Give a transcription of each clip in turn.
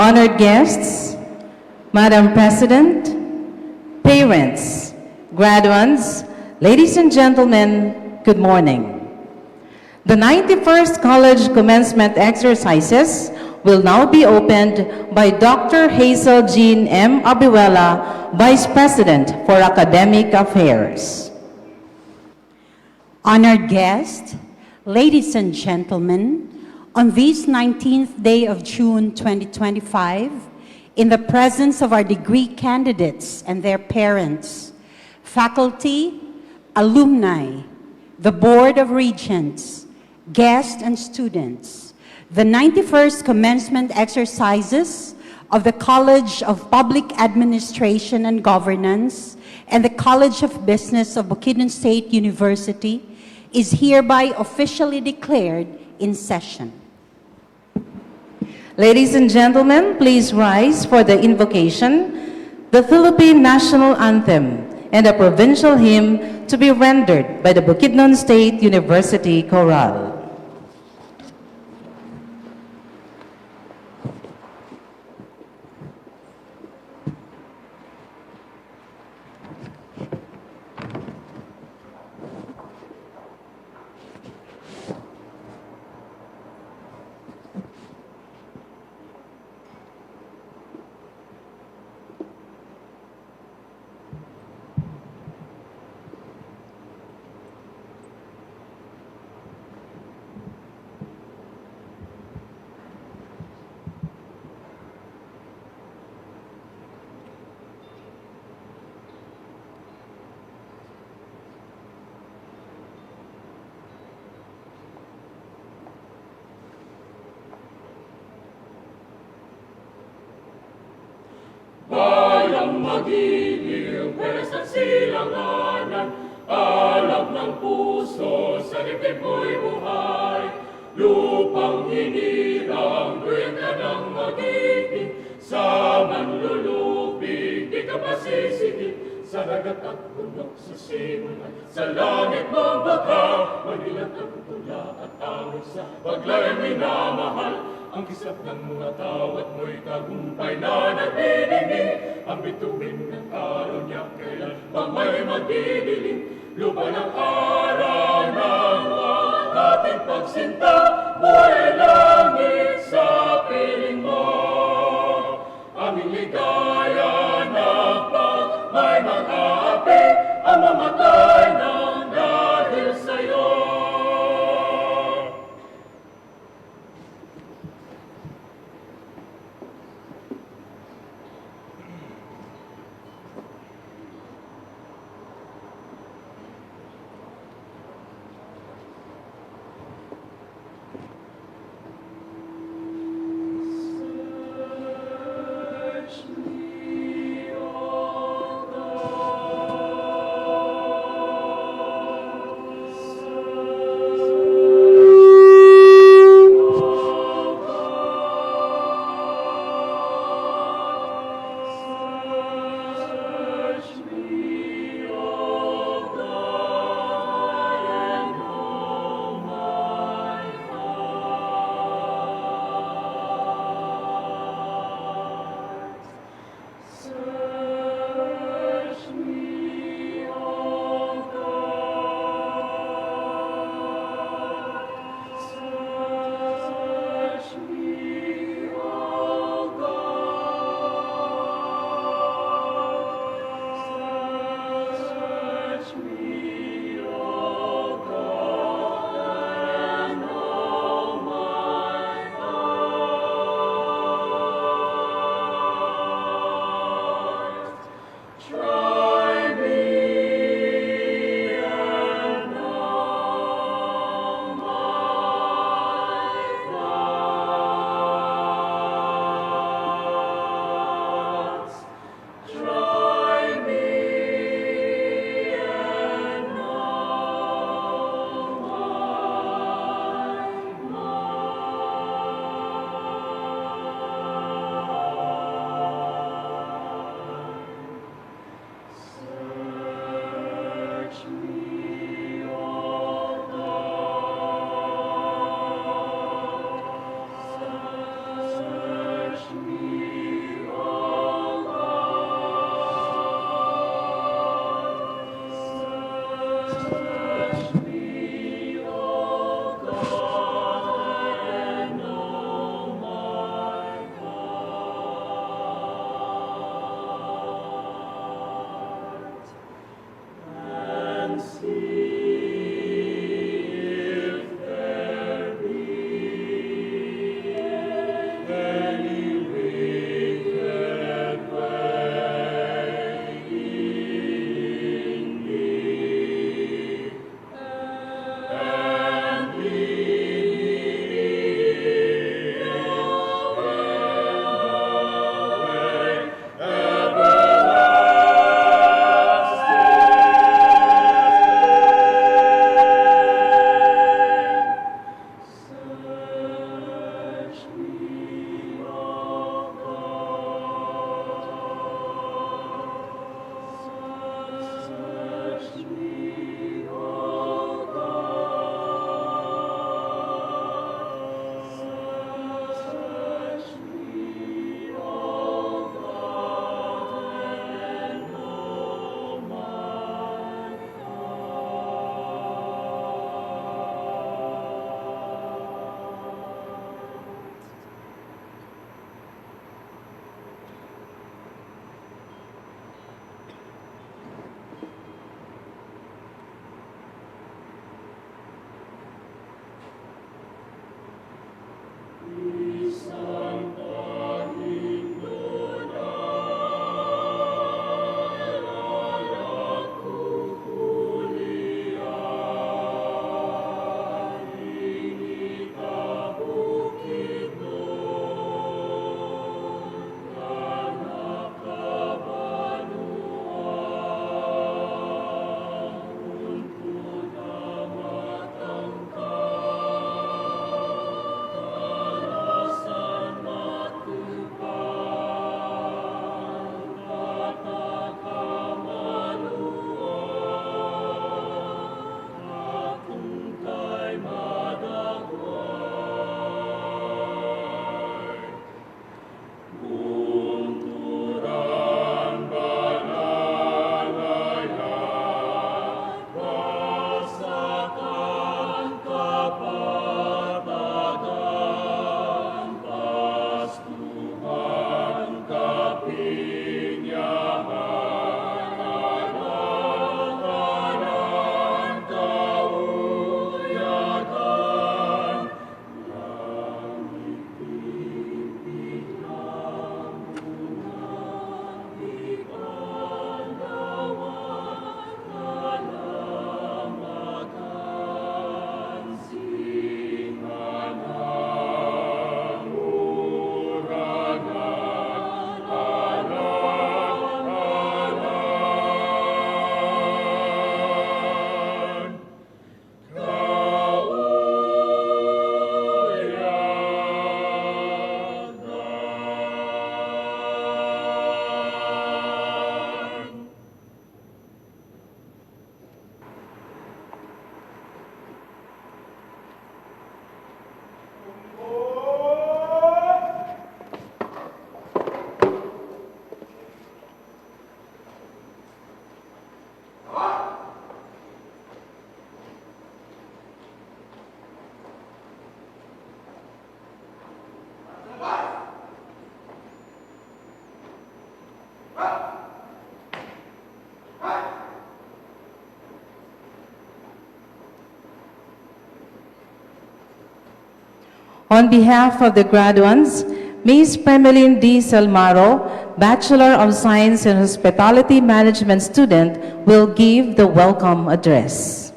Honored guests, Madam President, parents, graduates, ladies and gentlemen, good morning. The 91st College Commencement Exercises will now be opened by Dr. Hazel Jean M. Abiwela, Vice President for Academic Affairs. Honored guests, ladies and gentlemen, on this 19th day of June 2025, in the presence of our degree candidates and their parents, faculty, alumni, the Board of Regents, guests and students, the 91st commencement exercises of the College of Public Administration and Governance and the College of Business of Bukidnon State University is hereby officially declared in session. Ladies and gentlemen, please rise for the invocation, the Philippine National Anthem, and a provincial hymn to be rendered by the Bukidnon State University Chorale. Bayang magiliw, peres at silanganan, alab ng puso, sa dibdib mo'y buhay. Lupang hinirang, duyan ka ng magiging, sa manlulupig, di ka pasisigil. Sa dagat at bundok, sa simulan, sa langit mong baka, manilat ang tula at awit sa paglayang minamahal. Ang kisap ng mga tawat mo'y tagumpay na nagdidinig. Ang bituin ng araw niya kailan pa may magdidilim. Lupa ng araw ng ating pagsinta, buhay langit sa piling mo. Aming ligaya na pag may mag-aapi, ang mamatay ng dahil sa'yo. On behalf of the graduands, Ms. Premeline D. Salmaro, Bachelor of Science in Hospitality Management student, will give the welcome address.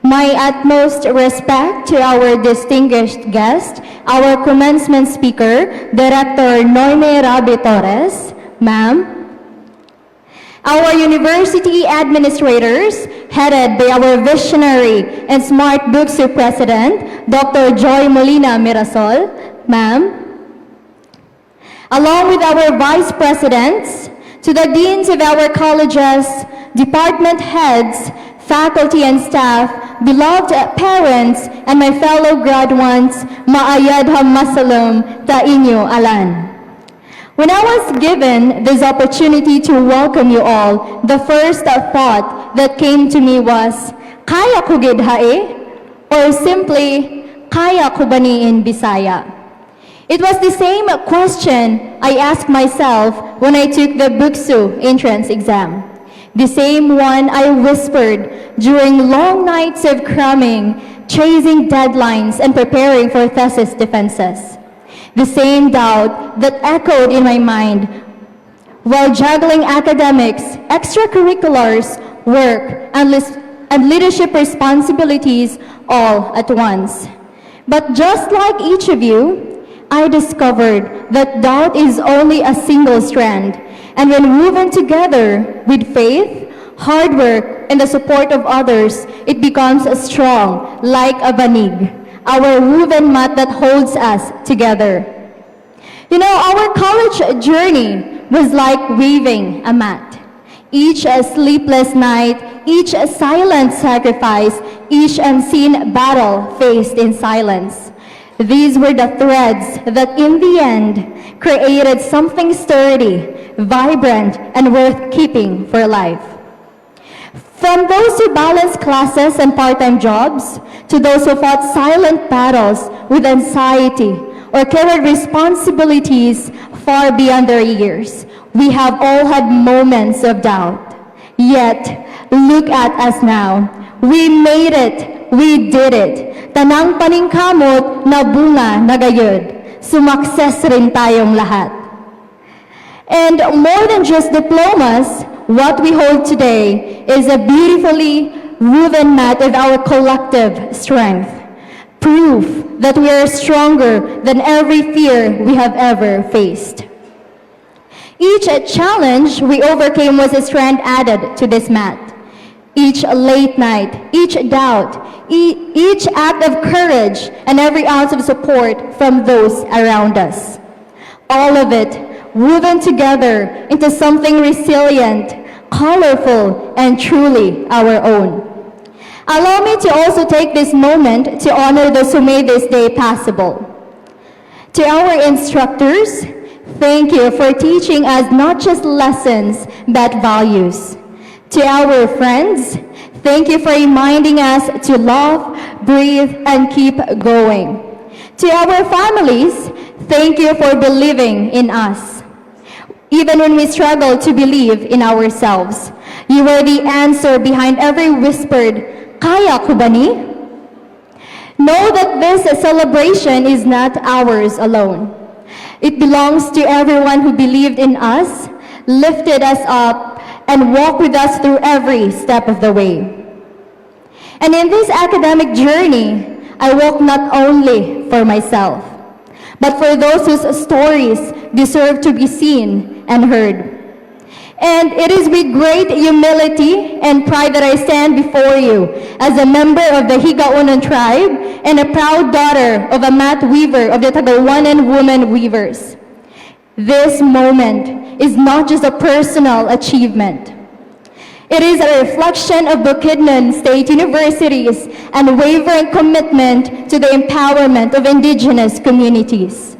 My utmost respect to our distinguished guest, our commencement speaker, Director Noime Rabi Torres, ma'am. Our university administrators, headed by our visionary and smart BukSU President, Dr. Joy Molina Mirasol, ma'am. Along with our vice presidents, to the deans of our colleges, department heads, faculty and staff, beloved parents, and my fellow graduates, maayad masalum ta inyo alan. When I was given this opportunity to welcome you all, the first thought that came to me was, kaya ko gid hae? Or simply, kaya ko ba ni in Bisaya? It was the same question I asked myself when I took the BukSU entrance exam. The same one I whispered during long nights of cramming, chasing deadlines, and preparing for thesis defenses. The same doubt that echoed in my mind while juggling academics, extracurriculars, work, and leadership responsibilities all at once. But just like each of you, I discovered that doubt is only a single strand, and when woven together with faith, hard work, and the support of others, it becomes strong like a banig, our woven mat that holds us together. You know, our college journey was like weaving a mat. Each a sleepless night, each a silent sacrifice, each unseen battle faced in silence. These were the threads that in the end created something sturdy, vibrant, and worth keeping for life. From those who balanced classes and part-time jobs, to those who fought silent battles with anxiety or carried responsibilities far beyond their years, we have all had moments of doubt. Yet, look at us now. We made it. We did it. Tanang paningkamot na bunga na gayud. Sumakses rin tayong lahat. And more than just diplomas, what we hold today is a beautifully woven mat of our collective strength. Proof that we are stronger than every fear we have ever faced. Each challenge we overcame was a strand added to this mat. Each late night, each doubt, each act of courage, and every ounce of support from those around us. All of it woven together into something resilient, colorful, and truly our own. Allow me to also take this moment to honor those who made this day possible. To our instructors, thank you for teaching us not just lessons, but values. To our friends, thank you for reminding us to love, breathe, and keep going. To our families, thank you for believing in us. Even when we struggle to believe in ourselves, you are the answer behind every whispered, kaya ko ba ni? Know that this celebration is not ours alone. It belongs to everyone who believed in us, lifted us up, and walked with us through every step of the way. And in this academic journey, I walk not only for myself, but for those whose stories deserve to be seen and heard. And it is with great humility and pride that I stand before you as a member of the Higaonon tribe and a proud daughter of a mat weaver of the Tagawanan women weavers. This moment is not just a personal achievement. It is a reflection of Bukidnon State University's unwavering commitment to the empowerment of indigenous communities.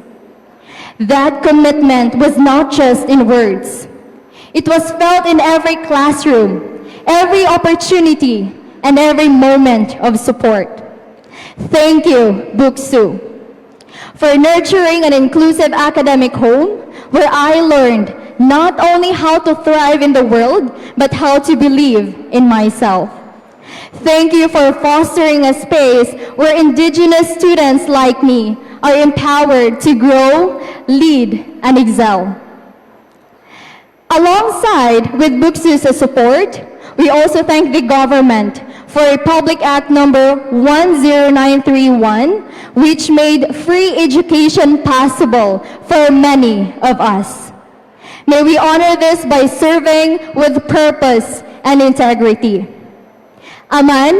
That commitment was not just in words. It was felt in every classroom, every opportunity, and every moment of support. Thank you, BukSU, for nurturing an inclusive academic home where I learned not only how to thrive in the world, but how to believe in myself. Thank you for fostering a space where Indigenous students like me are empowered to grow, lead, and excel. Alongside with BukSU's support, we also thank the government for Republic Act number 10931, which made free education possible for many of us. May we honor this by serving with purpose and integrity. Aman,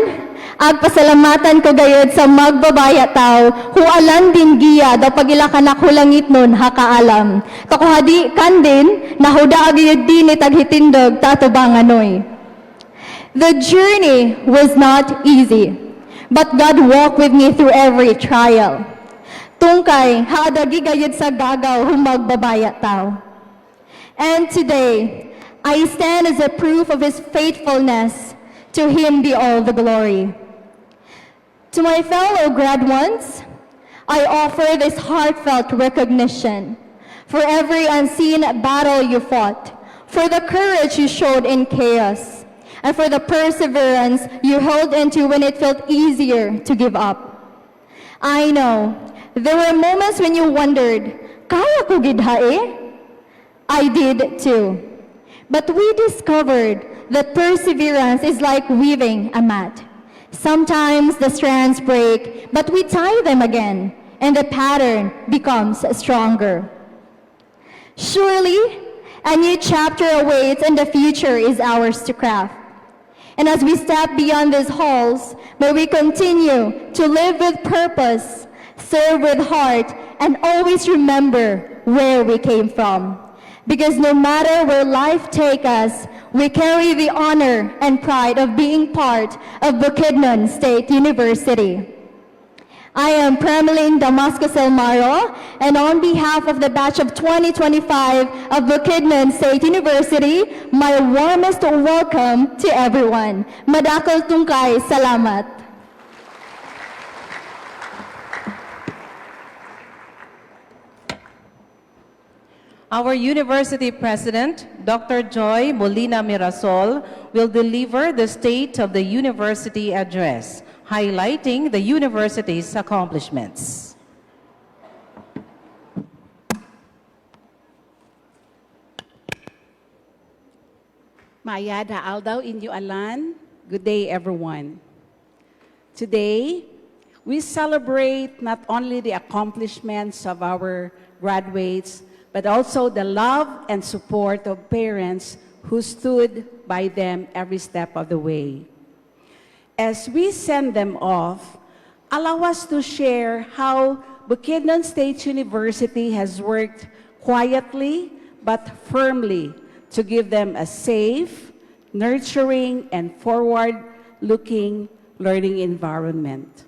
agpasalamatan ko gayud sa magbabaya tao, hualan din giya daw pagila kanak hulangit nun hakaalam. Kakuhadi kan din, nahuda agayud din itaghitindog tatubanganoy. The journey was not easy, but God walked with me through every trial. Tungkay, haadagi gayud sa gagaw humagbabaya tao. And today, I stand as a proof of His faithfulness. To Him be all the glory. To my fellow graduates, I offer this heartfelt recognition for every unseen battle you fought, for the courage you showed in chaos, and for the perseverance you held into when it felt easier to give up. I know there were moments when you wondered, kaya ko gid hae? I did too. But we discovered that perseverance is like weaving a mat. Sometimes the strands break, but we tie them again, and the pattern becomes stronger. Surely, a new chapter awaits, and the future is ours to craft. And as we step beyond these halls, may we continue to live with purpose, serve with heart, and always remember where we came from. Because no matter where life takes us, we carry the honor and pride of being part of BUKIDNON State University. I am Premeline Damascus Elmaro, and on behalf of the batch of 2025 of BUKIDNON State University, my warmest welcome to everyone. Madakal tungkay, salamat. Our University President, Dr. Joy Molina Mirasol, will deliver the State of the University Address, highlighting the university's accomplishments. Maayada aldaw inyo alan. Good day, everyone. Today, we celebrate not only the accomplishments of our graduates, but also the love and support of parents who stood by them every step of the way. As we send them off, allow us to share how BUKIDNON State University has worked quietly but firmly to give them a safe, nurturing, and forward-looking learning environment.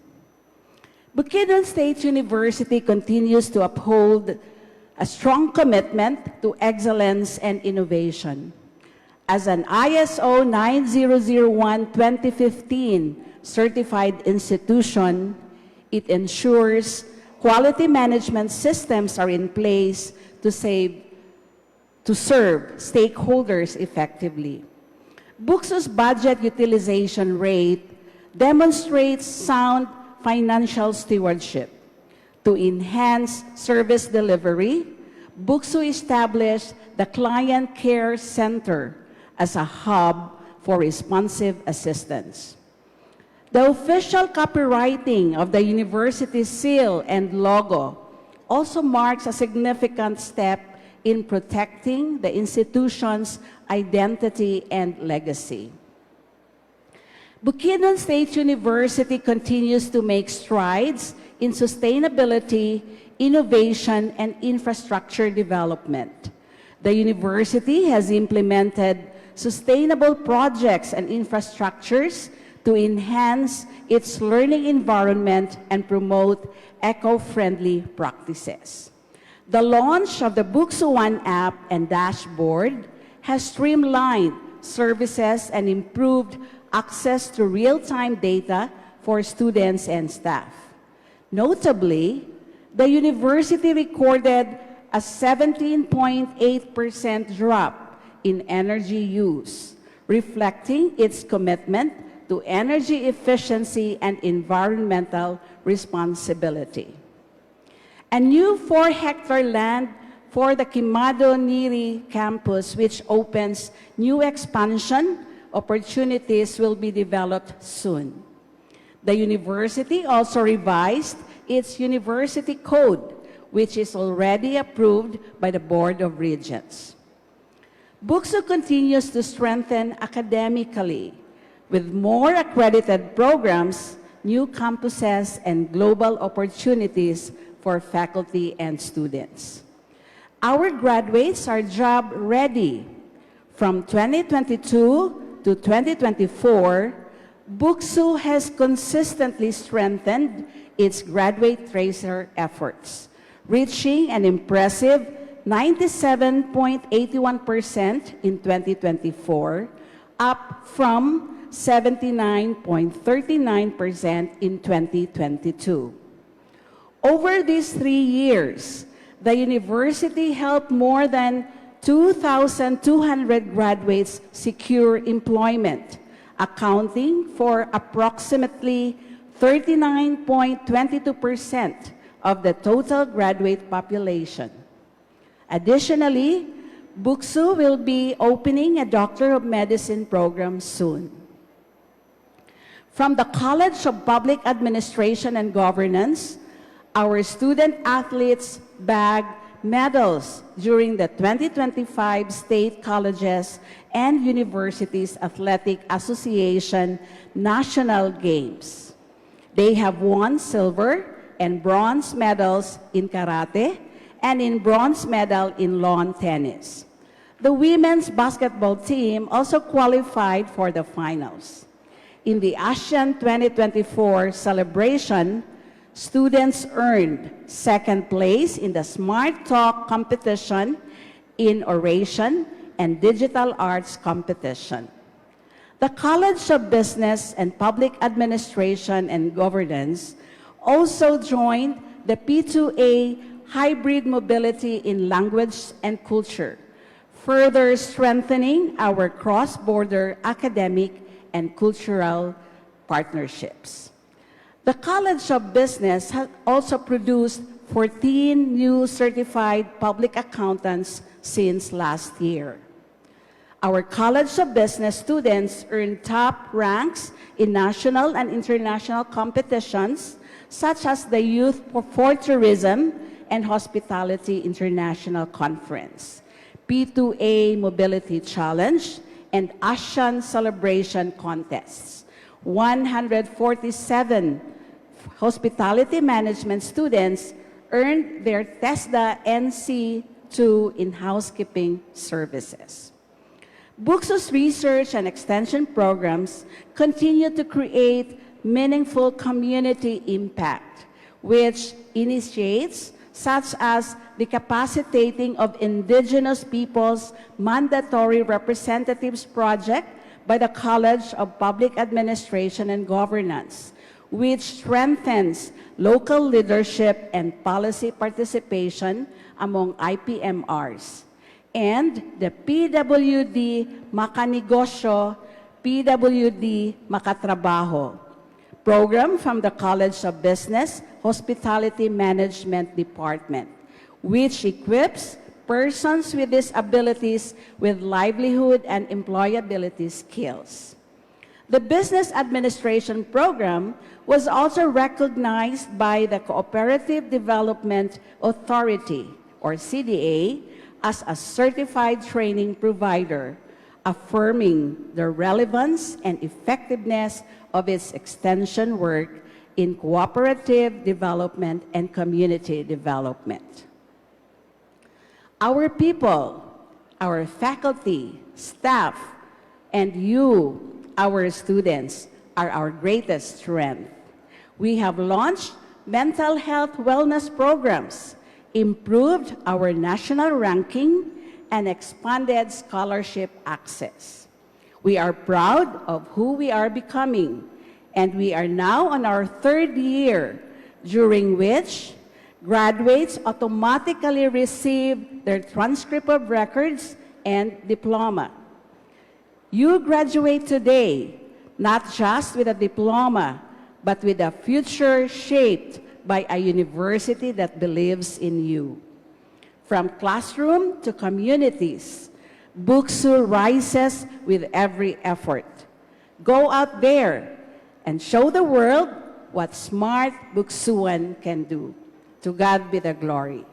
BUKIDNON State University continues to uphold a strong commitment to excellence and innovation. As an ISO 9001-2015 certified institution, it ensures quality management systems are in place to serve stakeholders effectively. BukSU's budget utilization rate demonstrates sound financial stewardship. To enhance service delivery, BukSU established the Client Care Center as a hub for responsive assistance. The official copywriting of the university's seal and logo also marks a significant step in protecting the institution's identity and legacy. BUKIDNON State University continues to make strides in sustainability, innovation, and infrastructure development. The university has implemented sustainable projects and infrastructures to enhance its learning environment and promote eco-friendly practices. The launch of the BukSU One app and dashboard has streamlined services and improved access to real-time data for students and staff. Notably, the university recorded a 17.8% drop in energy use, reflecting its commitment to energy efficiency and environmental responsibility. A new 4-hectare land for the Quemado Neri campus, which opens new expansion opportunities, will be developed soon. The university also revised its university code, which is already approved by the Board of Regents. BukSU continues to strengthen academically with more accredited programs, new campuses, and global opportunities for faculty and students. Our graduates are job ready. From 2022 to 2024, BukSU has consistently strengthened its graduate tracer efforts, reaching an impressive 97.81% in 2024, up from 79.39% in 2022. Over these 3 years, the university helped more than 2,200 graduates secure employment, accounting for approximately 39.22% of the total graduate population. Additionally, BukSU will be opening a Doctor of Medicine program soon. From the College of Public Administration and Governance, our student athletes bagged medals during the 2025 State Colleges and Universities Athletic Association National Games. They have won silver and bronze medals in karate and in bronze medal in lawn tennis. The women's basketball team also qualified for the finals. In the ASEAN 2024 celebration, students earned second place in the Smart Talk competition, in oration, and digital arts competition. The College of Business and Public Administration and Governance also joined the P2A Hybrid Mobility in Language and Culture, further strengthening our cross-border academic and cultural partnerships. The College of Business has also produced 14 new certified public accountants since last year. Our College of Business students earn top ranks in national and international competitions, such as the Youth for Tourism and Hospitality International Conference, P2A Mobility Challenge, and ASEAN Celebration Contests. 147 hospitality management students earned their TESDA NC2 in housekeeping services. BukSU's research and extension programs continue to create meaningful community impact, which initiates such as the capacitating of indigenous peoples mandatory representatives project by the College of Public Administration and Governance, which strengthens local leadership and policy participation among IPMRs, and the PWD Makanegosyo, PWD Makatrabaho program from the College of Business Hospitality Management Department, which equips persons with disabilities with livelihood and employability skills. The Business Administration Program was also recognized by the Cooperative Development Authority, or CDA, as a certified training provider, affirming the relevance and effectiveness of its extension work in cooperative development and community development. Our people, our faculty, staff, and you, our students, are our greatest strength. We have launched mental health wellness programs improved our national ranking, and expanded scholarship access. We are proud of who we are becoming, and we are now on our third year, during which graduates automatically receive their transcript of records and diploma. You graduate today, not just with a diploma, but with a future shaped by a university that believes in you. From classroom to communities, BukSU rises with every effort. Go out there and show the world what smart BukSuan can do. To God be the glory.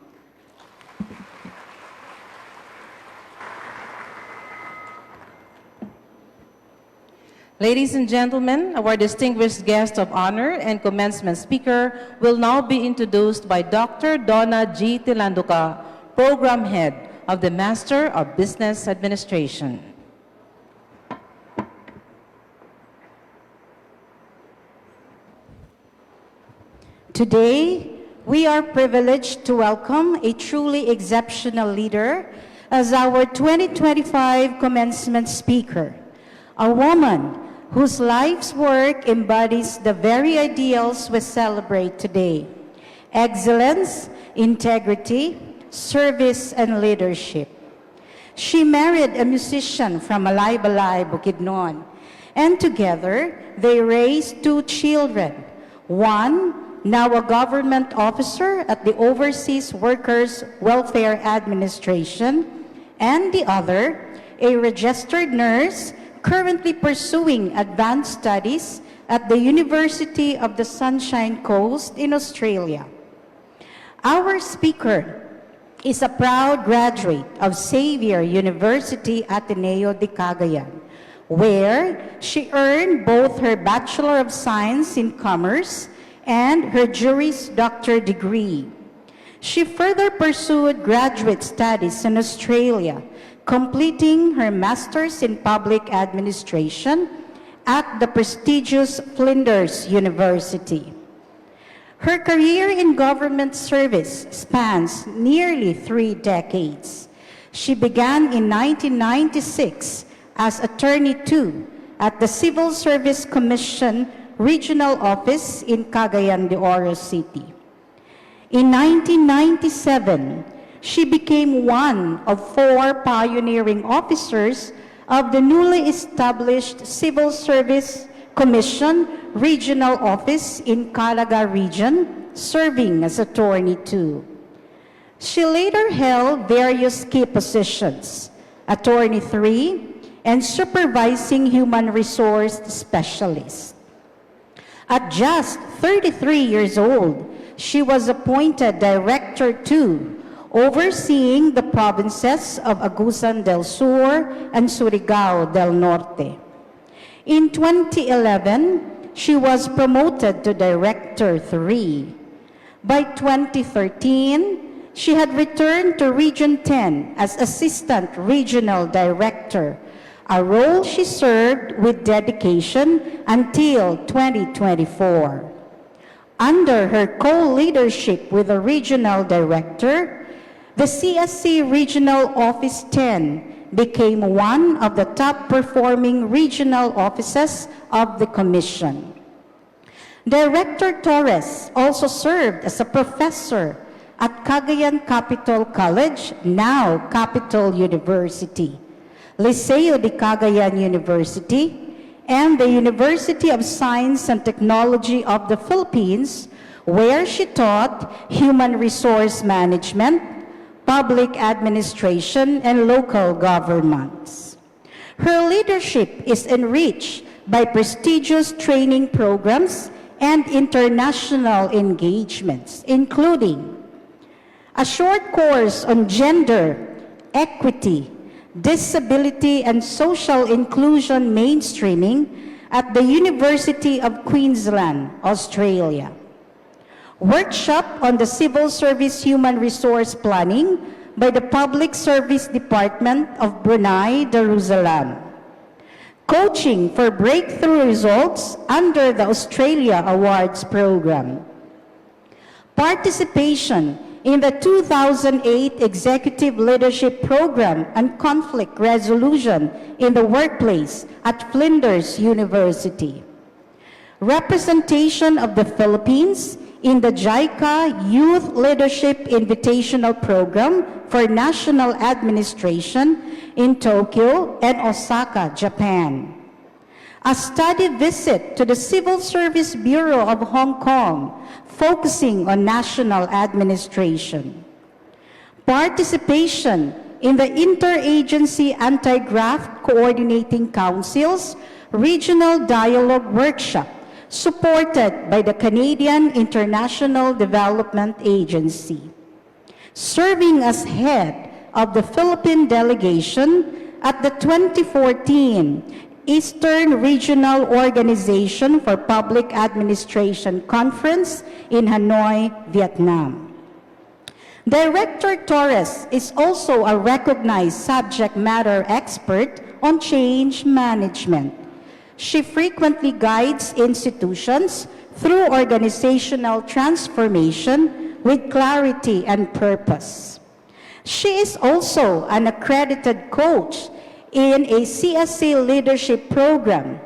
Ladies and gentlemen, our distinguished guest of honor and commencement speaker will now be introduced by Dr. Donna G. Tilanduca, Program Head of the Master of Business Administration. Today, we are privileged to welcome a truly exceptional leader as our 2025 commencement speaker, a woman whose life's work embodies the very ideals we celebrate today: excellence, integrity, service, and leadership. She married a musician from Balay, Bukidnon, and together they raised 2 children, one now a government officer at the Overseas Workers Welfare Administration, and the other a registered nurse currently pursuing advanced studies at the University of the Sunshine Coast in Australia. Our speaker is a proud graduate of Xavier University Ateneo de Cagayan, where she earned both her Bachelor of Science in Commerce and her Juris Doctor degree. She further pursued graduate studies in Australia, completing her Master's in Public Administration at the prestigious Flinders University. Her career in government service spans nearly 3 decades. She began in 1996 as Attorney 2 at the Civil Service Commission Regional Office in Cagayan de Oro City. In 1997, she became one of 4 pioneering officers of the newly established Civil Service Commission Regional Office in Calaga Region, serving as Attorney 2. She later held various key positions: Attorney 3 and Supervising Human Resource Specialist. At just 33 years old, she was appointed Director 2, overseeing the provinces of Agusan del Sur and Surigao del Norte. In 2011, she was promoted to Director 3. By 2013, she had returned to Region 10 as Assistant Regional Director, a role she served with dedication until 2024. Under her co-leadership with the Regional Director, the CSC Regional Office 10 became one of the top-performing regional offices of the Commission. Director Torres also served as a professor at Cagayan Capital College, now Capital University, Liceo de Cagayan University, and the University of Science and Technology of the Philippines, where she taught human resource management, public administration, and local governments. Her leadership is enriched by prestigious training programs and international engagements, including a short course on gender, equity, disability, and social inclusion mainstreaming at the University of Queensland, Australia. Workshop on the Civil Service Human Resource Planning by the Public Service Department of Brunei Darussalam. Coaching for breakthrough results under the Australia Awards Program. Participation in the 2008 Executive Leadership Program and Conflict Resolution in the Workplace at Flinders University. Representation of the Philippines in the JICA Youth Leadership Invitational Program for National Administration in Tokyo and Osaka, Japan. A study visit to the Civil Service Bureau of Hong Kong, focusing on national administration. Participation in the Interagency Anti-Graft Coordinating Council's Regional Dialogue Workshop, supported by the Canadian International Development Agency. Serving as head of the Philippine delegation at the 2014 Eastern Regional Organization for Public Administration Conference in Hanoi, Vietnam. Director Torres is also a recognized subject matter expert on change management. She frequently guides institutions through organizational transformation with clarity and purpose. She is also an accredited coach in a CSA leadership program,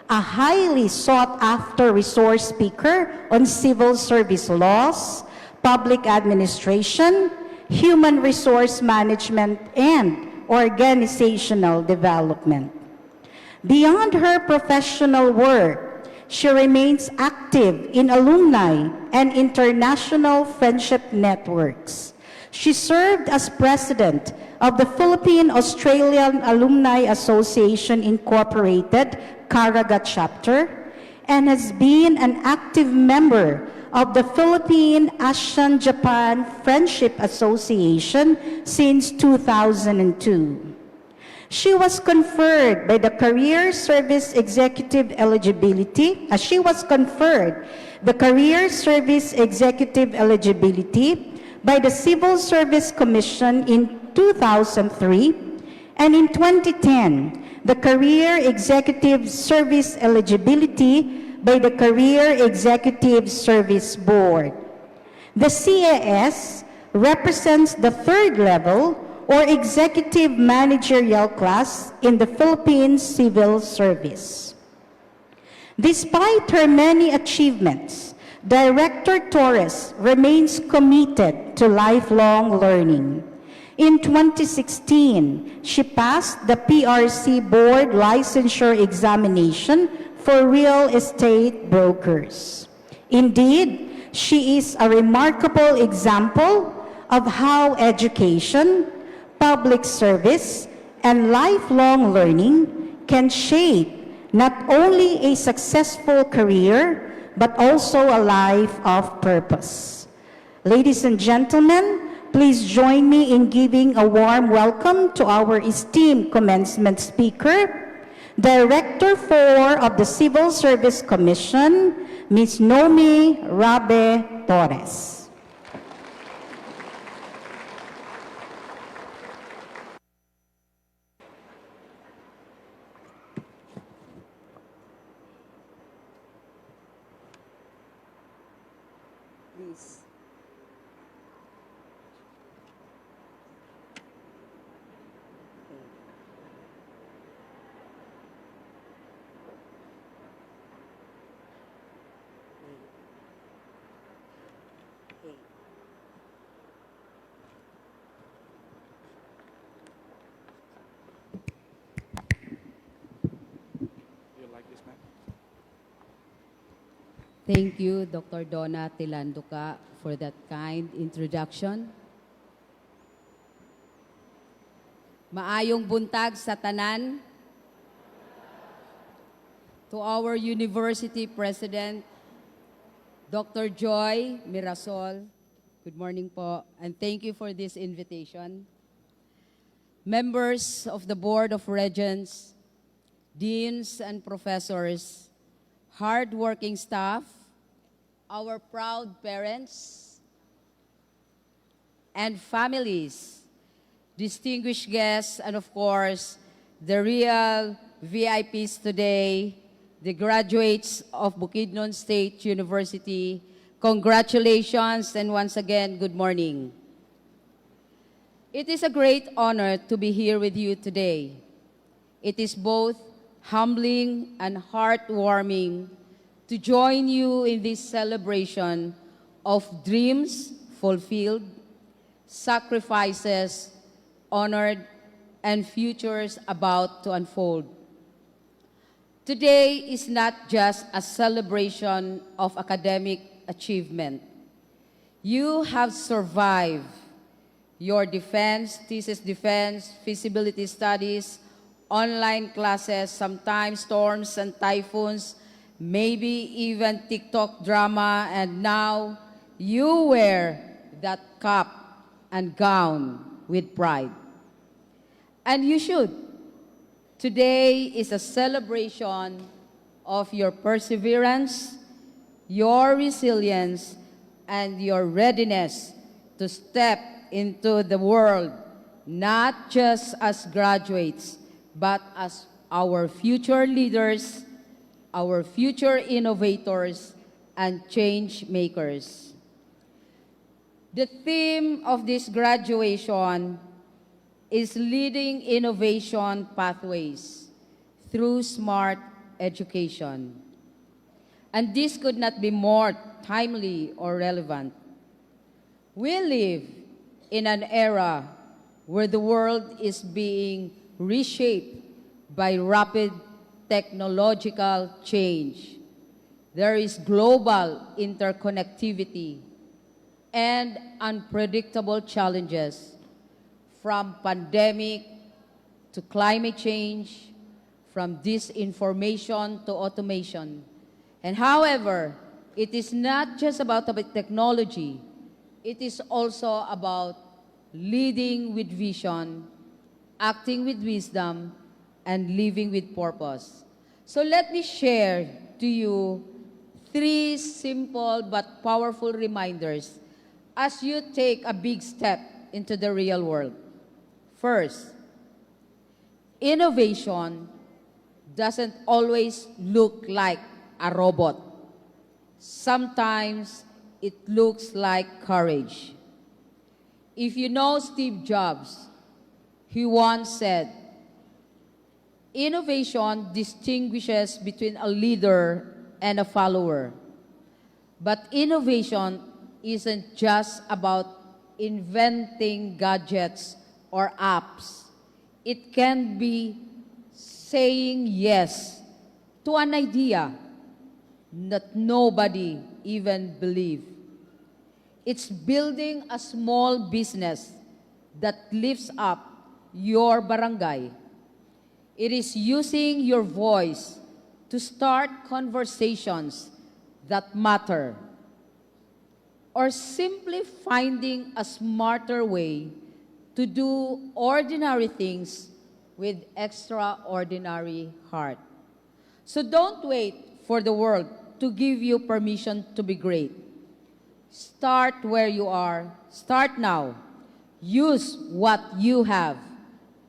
a highly sought-after resource speaker on civil service laws, public administration, human resource management, and organizational development. Beyond her professional work, she remains active in alumni and international friendship networks. She served as president of the Philippine-Australian Alumni Association Incorporated, Caraga chapter, and has been an active member of the Philippine-ASEAN-Japan Friendship Association since 2002. She was conferred by the Career Service Executive Eligibility, by the Civil Service Commission in 2003, and in 2010, the Career Executive Service Eligibility by the Career Executive Service Board. The CAS represents the third level or executive managerial class in the Philippine Civil Service. Despite her many achievements, Director Torres remains committed to lifelong learning. In 2016, she passed the PRC Board Licensure Examination for real estate brokers. Indeed, she is a remarkable example of how education, public service, and lifelong learning can shape not only a successful career, but also a life of purpose. Ladies and gentlemen, please join me in giving a warm welcome to our esteemed commencement speaker, Director 4 of the Civil Service Commission, Ms. Nomi Rabe Torres. Please. Thank you, Dr. Donna Tilanduca, for that kind introduction. Maayong buntag sa tanan. To our University President, Dr. Joy Mirasol, good morning po, and thank you for this invitation. Members of the Board of Regents, deans and professors, hard-working staff, our proud parents, and families, distinguished guests, and of course, the real VIPs today, the graduates of Bukidnon State University, Congratulations, and once again, good morning. It is a great honor to be here with you today. It is both humbling and heartwarming to join you in this celebration of dreams fulfilled, sacrifices honored, and futures about to unfold. Today is not just a celebration of academic achievement. You have survived your defense, thesis defense, feasibility studies, online classes, sometimes storms and typhoons, maybe even TikTok drama, and now you wear that cap and gown with pride. And you should. Today is a celebration of your perseverance, your resilience, and your readiness to step into the world, not just as graduates, but as our future leaders, our future innovators, and change makers. The theme of this graduation is leading innovation pathways through smart education. And this could not be more timely or relevant. We live in an era where the world is being reshaped by rapid technological change. There is global interconnectivity and unpredictable challenges, from pandemic to climate change, from disinformation to automation. And however, it is not just about technology, it is also about leading with vision, acting with wisdom, and living with purpose. So let me share to you 3 simple but powerful reminders as you take a big step into the real world. First, innovation doesn't always look like a robot. Sometimes it looks like courage. If you know Steve Jobs, he once said, "Innovation distinguishes between a leader and a follower. But innovation isn't just about inventing gadgets or apps. It can be saying yes to an idea that nobody even believed. It's building a small business that lifts up your barangay. It is using your voice to start conversations that matter, or simply finding a smarter way to do ordinary things with extraordinary heart. So don't wait for the world to give you permission to be great. Start where you are. Start now. Use what you have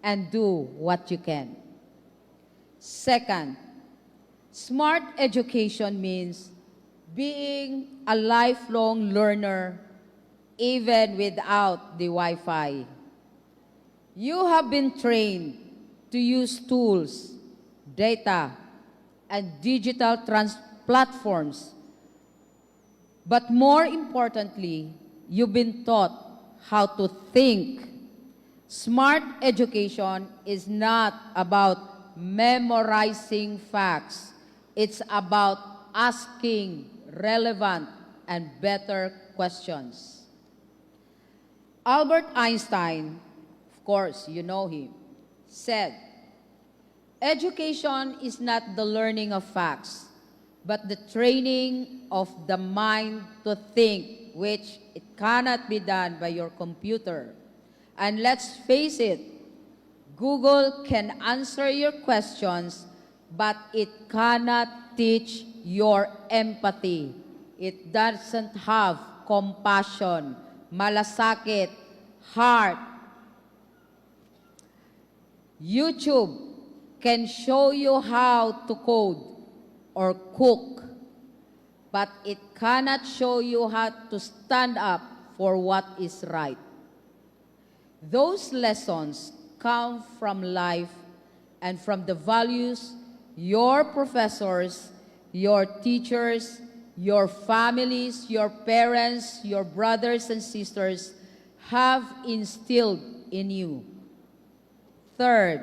and do what you can. Second, smart education means being a lifelong learner even without the Wi-Fi. You have been trained to use tools, data, and digital platforms. But more importantly, you've been taught how to think. Smart education is not about memorizing facts. It's about asking relevant and better questions. Albert Einstein, of course, you know him, said, "Education is not the learning of facts, but the training of the mind to think, which it cannot be done by your computer." And let's face it, Google can answer your questions, but it cannot teach your empathy. It doesn't have compassion, malasakit, heart. YouTube can show you how to code or cook, but it cannot show you how to stand up for what is right. Those lessons come from life and from the values your professors, your teachers, your families, your parents, your brothers and sisters have instilled in you. Third,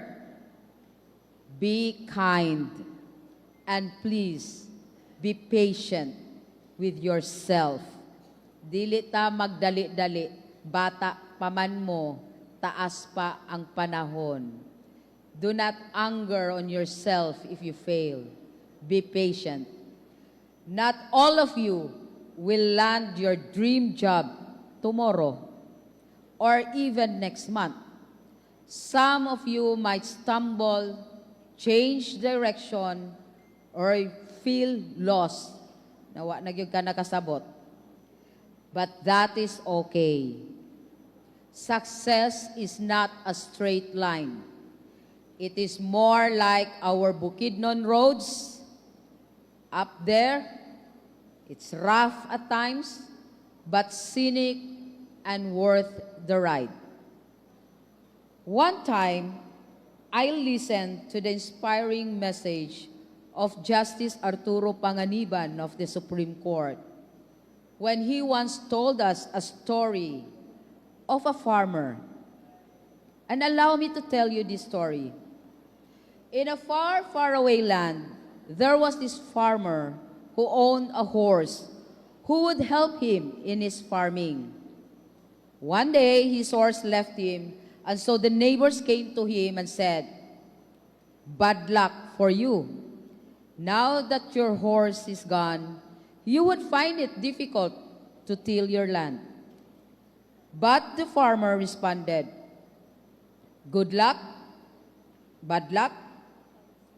be kind and please be patient with yourself. Dili ta magdali-dali, bata paman mo, taas pa ang panahon. Do not anger on yourself if you fail. Be patient. Not all of you will land your dream job tomorrow or even next month. Some of you might stumble, change direction, or feel lost. Nawa na gyud ka nakasabot. But that is okay. Success is not a straight line. It is more like our Bukidnon roads. Up there, it's rough at times, but scenic and worth the ride. One time, I listened to the inspiring message of Justice Arturo Panganiban of the Supreme Court when he once told us a story of a farmer. And allow me to tell you this story. In a far, far away land, there was this farmer who owned a horse who would help him in his farming. One day, his horse left him, and so the neighbors came to him and said, "Bad luck for you. Now that your horse is gone, you would find it difficult to till your land." But the farmer responded, "Good luck, bad luck,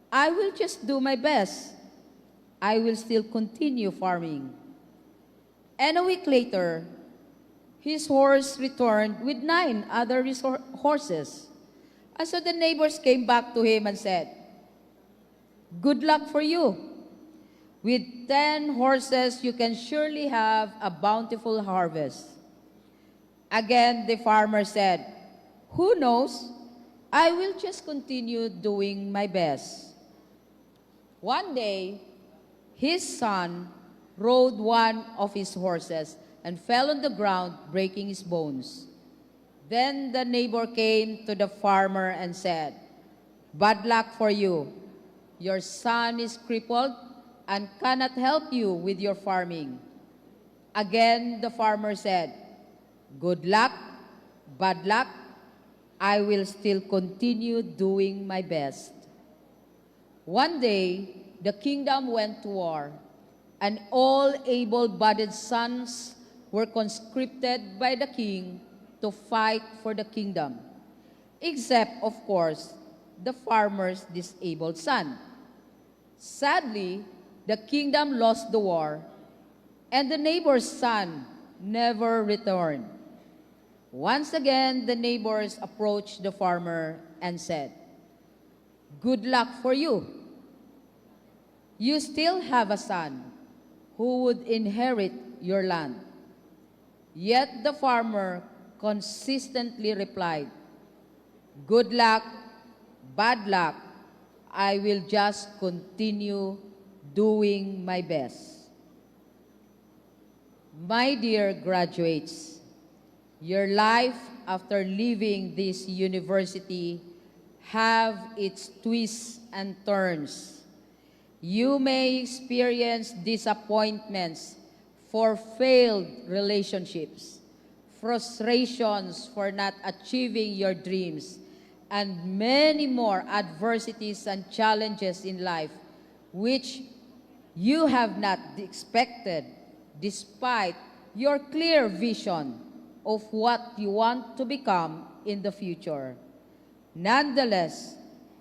I will just do my best. I will still continue farming." And a week later, his horse returned with 9 other horses. And so the neighbors came back to him and said, "Good luck for you. With 10 horses, you can surely have a bountiful harvest." Again, the farmer said, "Who knows? I will just continue doing my best." One day, his son rode one of his horses and fell on the ground, breaking his bones. Then the neighbor came to the farmer and said, "Bad luck for you. Your son is crippled and cannot help you with your farming." Again, the farmer said, "Good luck, bad luck, I will still continue doing my best." One day, the kingdom went to war, and all able-bodied sons were conscripted by the king to fight for the kingdom, except, of course, the farmer's disabled son. Sadly, the kingdom lost the war, and the neighbor's son never returned. Once again, the neighbors approached the farmer and said, "Good luck for you. You still have a son who would inherit your land." Yet the farmer consistently replied, "Good luck, bad luck, I will just continue doing my best." My dear graduates, your life after leaving this university have its twists and turns. You may experience disappointments for failed relationships, frustrations for not achieving your dreams, and many more adversities and challenges in life which you have not expected despite your clear vision of what you want to become in the future. Nonetheless,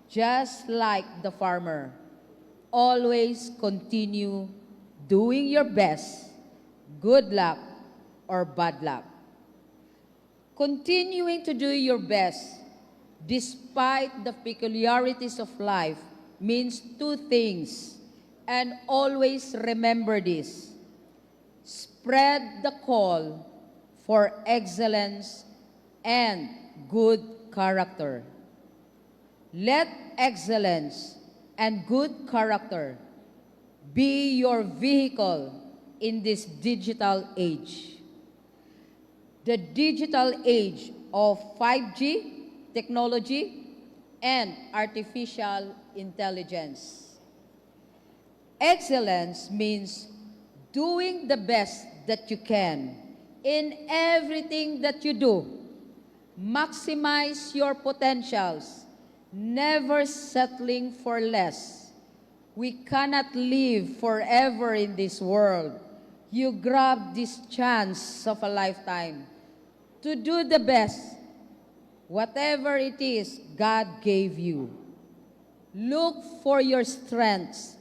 just like the farmer, always continue doing your best, good luck or bad luck. Continuing to do your best, despite the peculiarities of life, means two things, and always remember this. spread the call for excellence and good character. Let excellence and good character be your vehicle in this digital age. The digital age of 5G technology and artificial intelligence. Excellence means doing the best that you can in everything that you do. Maximize your potentials, never settling for less. We cannot live forever in this world. You grab this chance of a lifetime to do the best, whatever it is God gave you. Look for your strengths,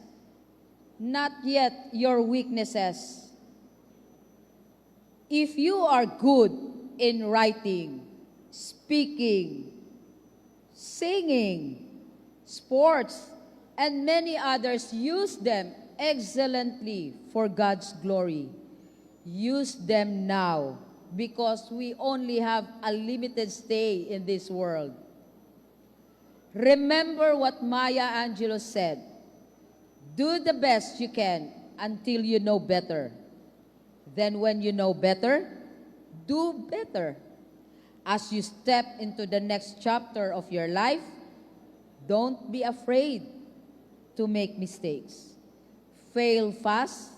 not yet your weaknesses. If you are good in writing, speaking, singing, sports, and many others, use them excellently for God's glory. Use them now, because we only have a limited stay in this world. Remember what Maya Angelou said, do the best you can until you know better. Then when you know better, do better. As you step into the next chapter of your life, don't be afraid to make mistakes. Fail fast,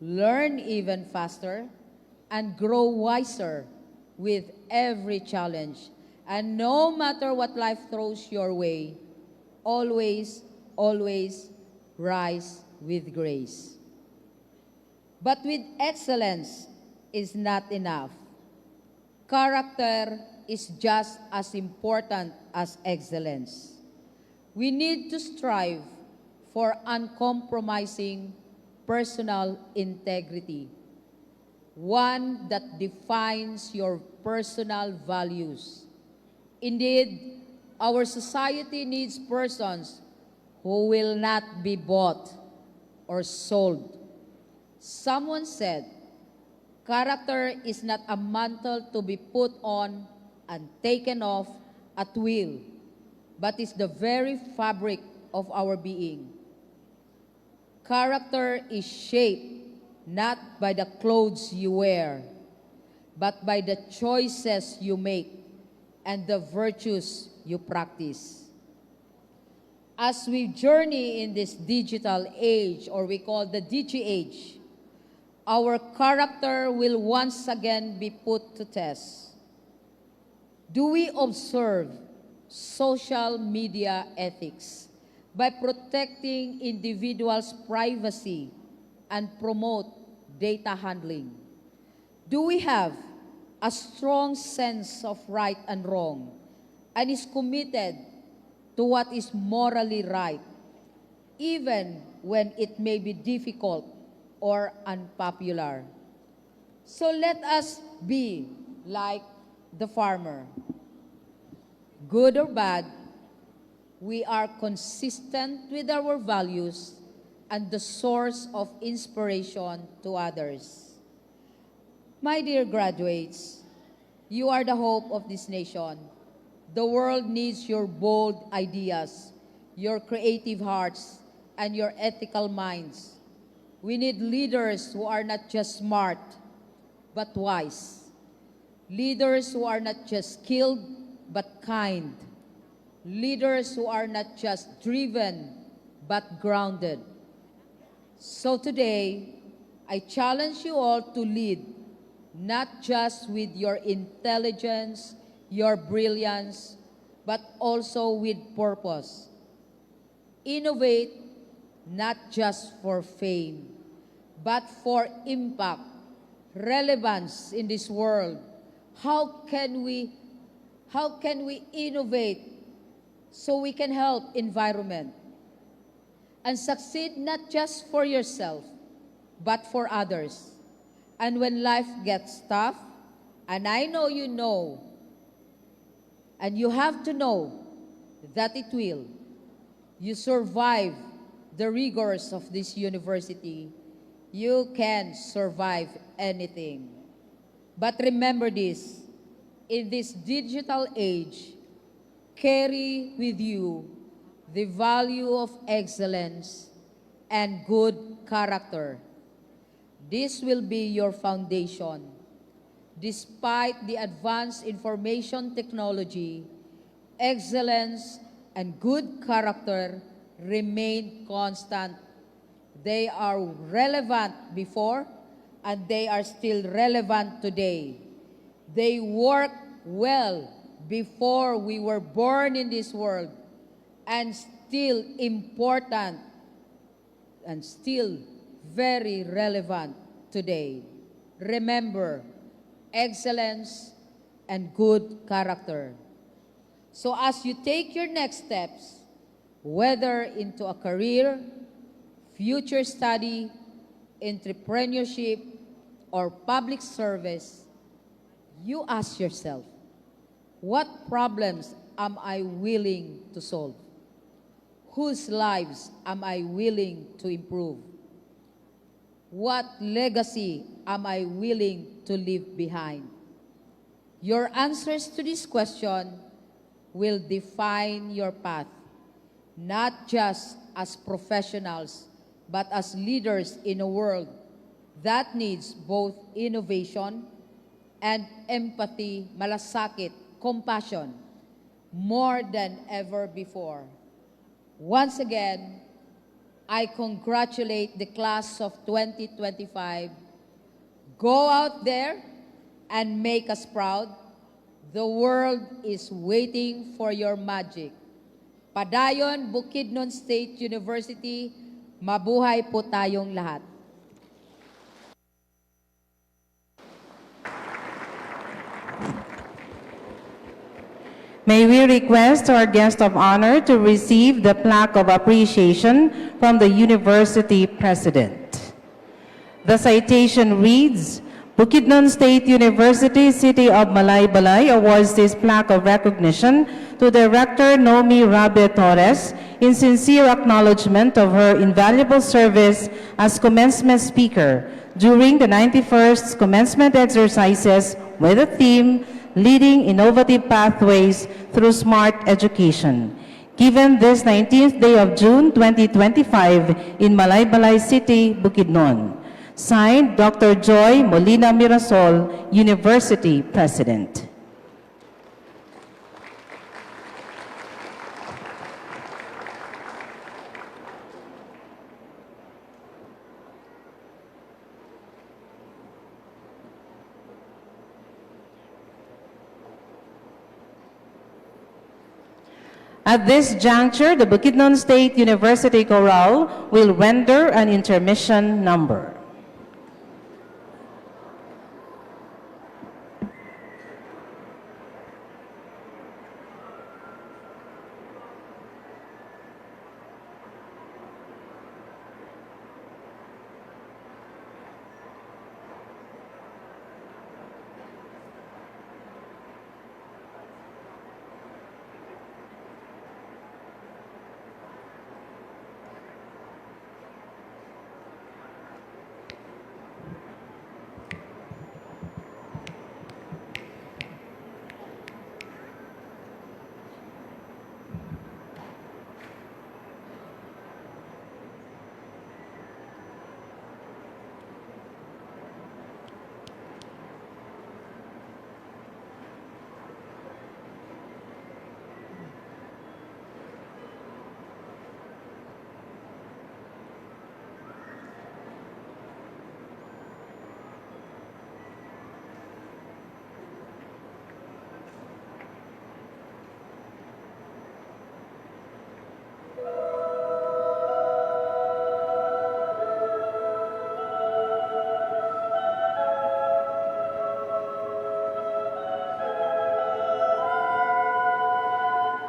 learn even faster, and grow wiser with every challenge. And no matter what life throws your way, always, always rise with grace. But with excellence is not enough. Character is just as important as excellence. We need to strive for uncompromising personal integrity, one that defines your personal values. Indeed, our society needs persons who will not be bought or sold. Someone said, character is not a mantle to be put on and taken off at will, but is the very fabric of our being. Character is shaped not by the clothes you wear, but by the choices you make and the virtues you practice. As we journey in this digital age, or we call the Digi age, our character will once again be put to test. Do we observe social media ethics by protecting individuals' privacy and promote data handling? Do we have a strong sense of right and wrong and is committed to what is morally right, even when it may be difficult or unpopular? So let us be like the farmer. Good or bad, we are consistent with our values and the source of inspiration to others. My dear graduates, you are the hope of this nation. The world needs your bold ideas, your creative hearts, and your ethical minds. We need leaders who are not just smart, but wise. Leaders who are not just skilled, but kind. Leaders who are not just driven, but grounded. So today, I challenge you all to lead, not just with your intelligence, your brilliance, but also with purpose. Innovate, not just for fame, but for impact, relevance in this world. How can we innovate so we can help environment and succeed not just for yourself, but for others? And when life gets tough, and I know you know, and you have to know that it will, you survive the rigors of this university, you can survive anything. But remember this, in this digital age, carry with you the value of excellence and good character. This will be your foundation. Despite the advanced information technology, excellence and good character remain constant. They are relevant before, and they are still relevant today. They worked well before we were born in this world, and still important and still very relevant today. Remember, excellence and good character. So as you take your next steps, whether into a career, future study, entrepreneurship, or public service, you ask yourself, what problems am I willing to solve? Whose lives am I willing to improve? What legacy am I willing to leave behind? Your answers to this question will define your path, not just as professionals, but as leaders in a world that needs both innovation and empathy, malasakit, compassion, more than ever before. Once again, I congratulate the class of 2025. Go out there and make us proud. The world is waiting for your magic. Padayon, Bukidnon State University, mabuhay po tayong lahat. May we request our guest of honor to receive the plaque of appreciation from the university president. The citation reads, Bukidnon State University, City of Malaybalay awards this plaque of recognition to Director Nomi Rabe Torres in sincere acknowledgement of her invaluable service as commencement speaker during the 91st commencement exercises with the theme Leading Innovative Pathways Through Smart Education, given this 19th day of June 2025 in Malaybalay City, Bukidnon. Signed, Dr. Joy Molina Mirasol, University President. At this juncture, the Bukidnon State University Chorale will render an intermission number.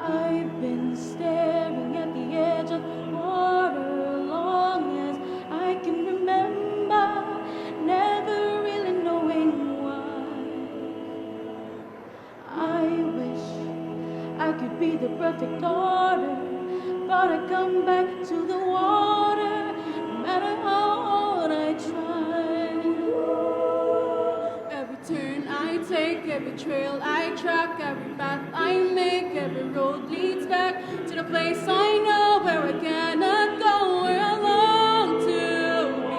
I've been staring at the edge of water long as I can remember, never really knowing why. I wish I could be the perfect daughter, but I come back to the water, no matter how hard I try. I take, every trail I track, every path I make, every road leads back to the place I know where I cannot go, where I long to be.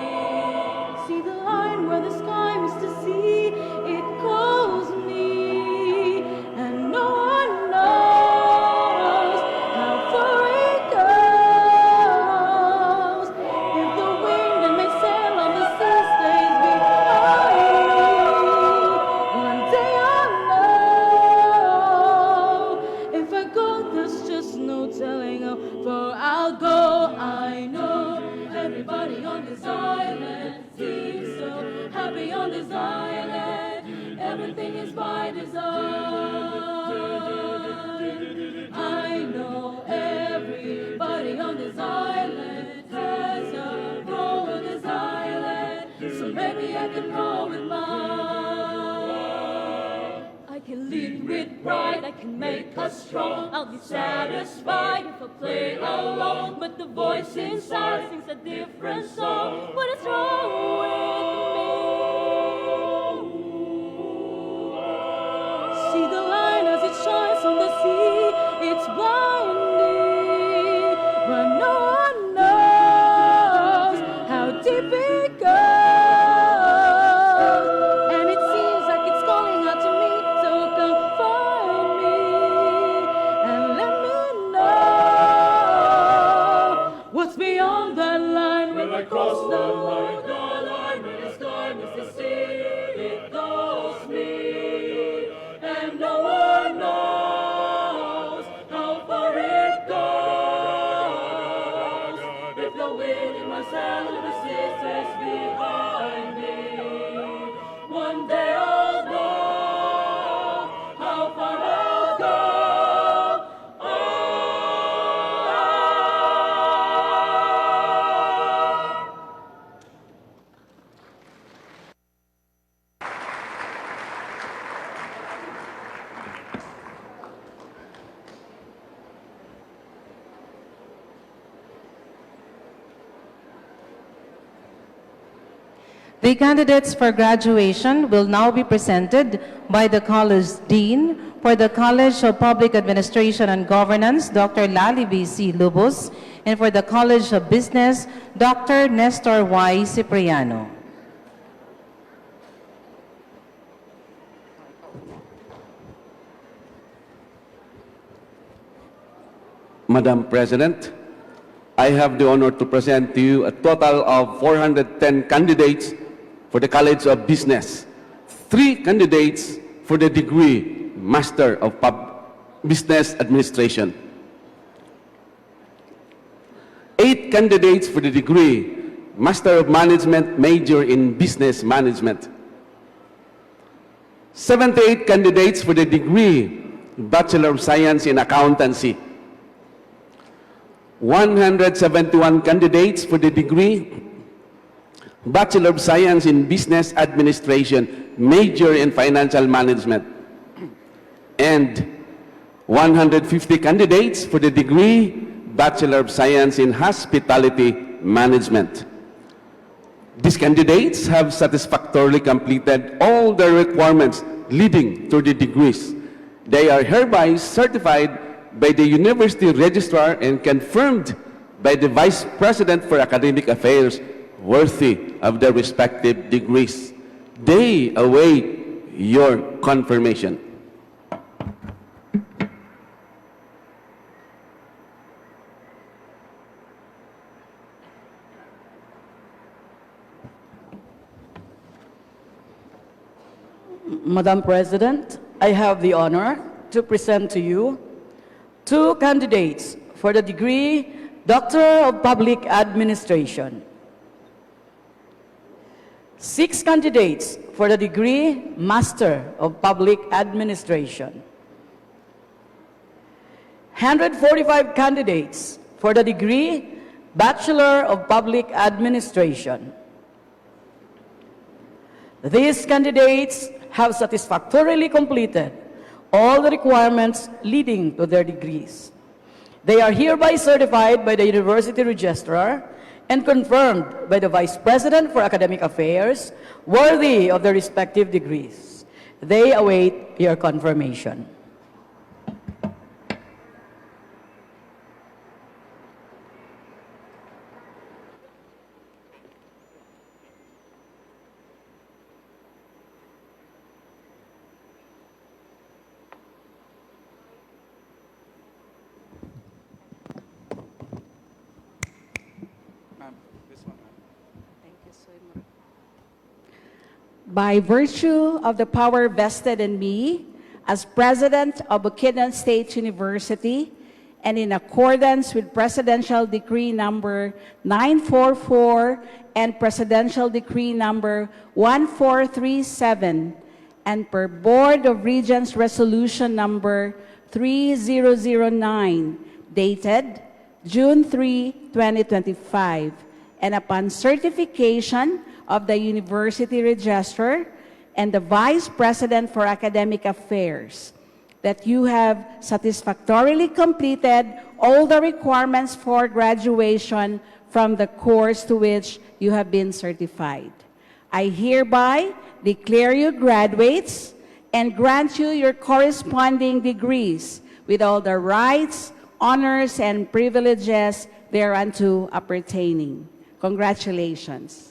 See the line where the sky meets the sea, it calls me, and no one knows how far it goes. If the wind that may sail on the sea stays behind me, one day I'll know. If I go, there's just no telling how far I'll go. I know everybody on this island seems so happy on this island. Everything is by design. I know everybody on this island has a role on this island, so maybe I can roll with mine. I can lead with pride, I can make us strong. I'll be satisfied if I play alone, but the voice inside sings a different song. What is wrong with me? See the line as it shines on the sea, it's blinding, but no one knows how deep it goes. And it seems like it's calling out to me, so come find me and let me know what's beyond that line. When I cross the line, where the sky meets the sea, it calls me, and no one knows how far it goes. If the wind in my sail and the sea stays behind me, one day I'll know how far I'll go. The candidates for graduation will now be presented by the College Dean for the College of Public Administration and Governance, Dr. Laliby C. Lubos, and for the College of Business, Dr. Nestor Y. Cipriano. Madam President, I have the honor to present to you a total of 410 candidates for the College of Business, 3 candidates for the degree Master of Business Administration, 8 candidates for the degree Master of Management major in Business Management, 78 candidates for the degree Bachelor of Science in Accountancy, 171 candidates for the degree Bachelor of Science in Business Administration, major in Financial Management, and 150 candidates for the degree Bachelor of Science in Hospitality Management. These candidates have satisfactorily completed all the requirements leading to the degrees. They are hereby certified by the University Registrar and confirmed by the Vice President for Academic Affairs worthy of their respective degrees. They await your confirmation. Madam President, I have the honor to present to you 2 candidates for the degree Doctor of Public Administration, 6 candidates for the degree Master of Public Administration, 145 candidates for the degree Bachelor of Public Administration. These candidates have satisfactorily completed all the requirements leading to their degrees. They are hereby certified by the University Registrar and confirmed by the Vice President for Academic Affairs worthy of their respective degrees. They await your confirmation. By virtue of the power vested in me as President of Bukidnon State University and in accordance with Presidential Decree Number 944 and Presidential Decree Number 1437 and per Board of Regents Resolution Number 3009 dated June 3, 2025, and upon certification of the University Registrar and the Vice President for Academic Affairs, that you have satisfactorily completed all the requirements for graduation from the course to which you have been certified. I hereby declare you graduates and grant you your corresponding degrees with all the rights, honors, and privileges thereunto appertaining. Congratulations.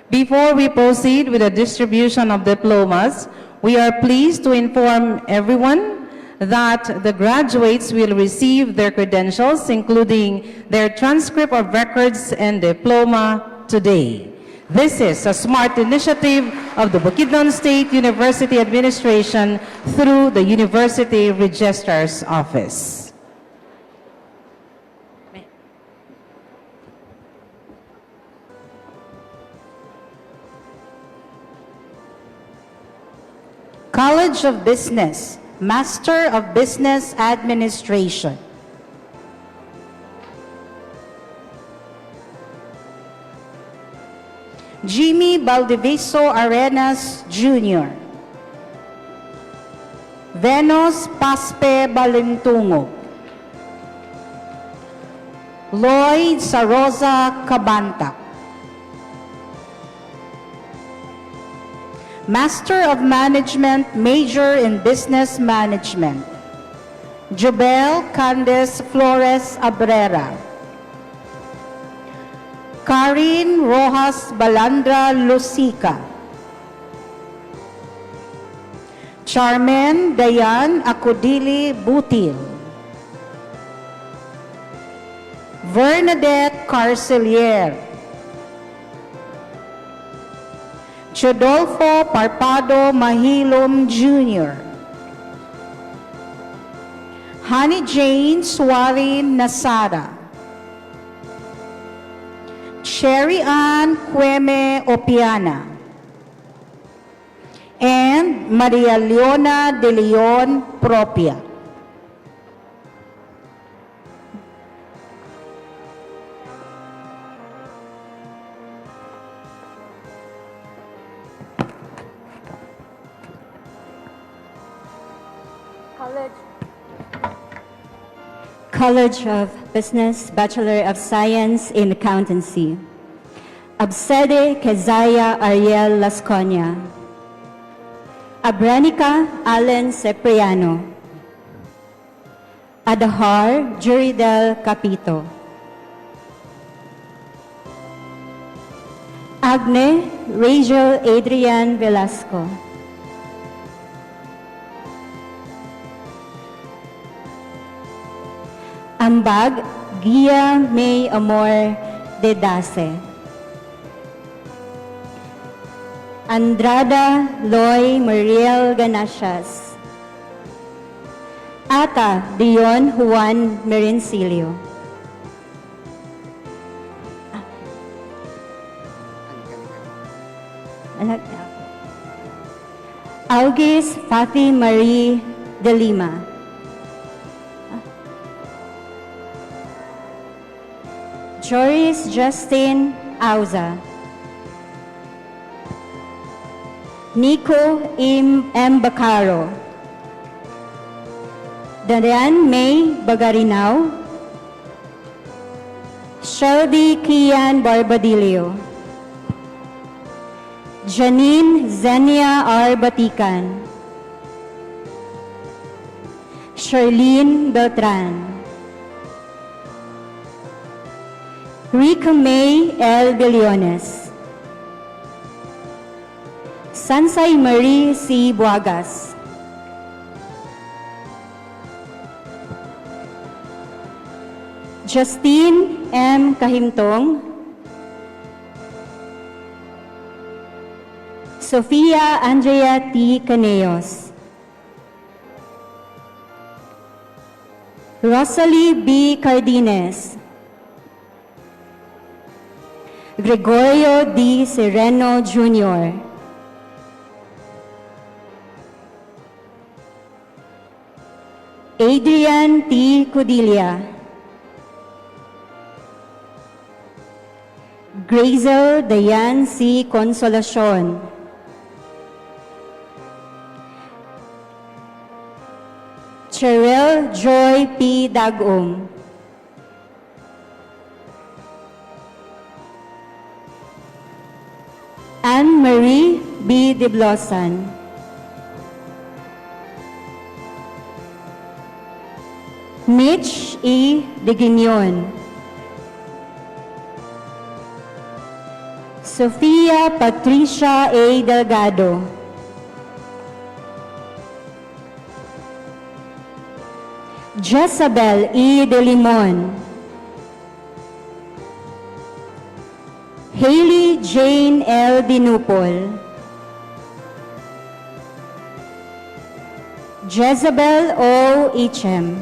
Before we proceed with the distribution of diplomas, we are pleased to inform everyone that the graduates will receive their credentials, including their transcript of records and diploma, today. This is a smart initiative of the Bukidnon State University Administration through the University Registrar's Office. College of Business, Master of Business Administration. Jimmy Baldiviso Arenas, Jr. Venus Paspe Balintungo. Lloyd Sarosa Cabanta. Master of Management, Major in Business Management, Jobel Candes Flores Abrera. Karin Rojas Balandra Lusica. Charmen Dayan Acodili Butil. Bernadette Carcelier. Chodolfo Parpado Mahilom Jr. Honey Jane Suarin Nasada. Sherry Ann Cueme Opiana. And Maria Leona de Leon Propia. College of Business, Bachelor of Science in Accountancy. Absede Kezaya Ariel Lasconia. Abranica Allen Cepriano. Adahar Juridel Capito. Agne Rachel Adrian Velasco. Ambag Gia May Amor de Dace. Andrada Loy Mariel Ganasias. Ata Dion Juan Merincilio. August Fathy Marie de Lima. Joris Justin Auza. Nico M. Bacaro. Darian May Bagarinao. Shelby Kian Barbadillo. Janine Zenia R. Batikan. Charlene Beltran. Rica May L. Billones. Sansay Marie C. Buagas. Justine M. Kahimtong. Sofia Andrea T. Caneos. Rosalie B. Cardines. Gregorio D. Sereno Jr. Adrian T. Cudilla. Grazel Dayan C. Consolacion. Cheryl Joy P. Dagum. Anne-Marie B. Diblosan. Mitch E. Diginion. Sofia Patricia A. Delgado. Jezabel E. De Limon. Hailey Jane L. Dinupol. Jezebel O. Ichem.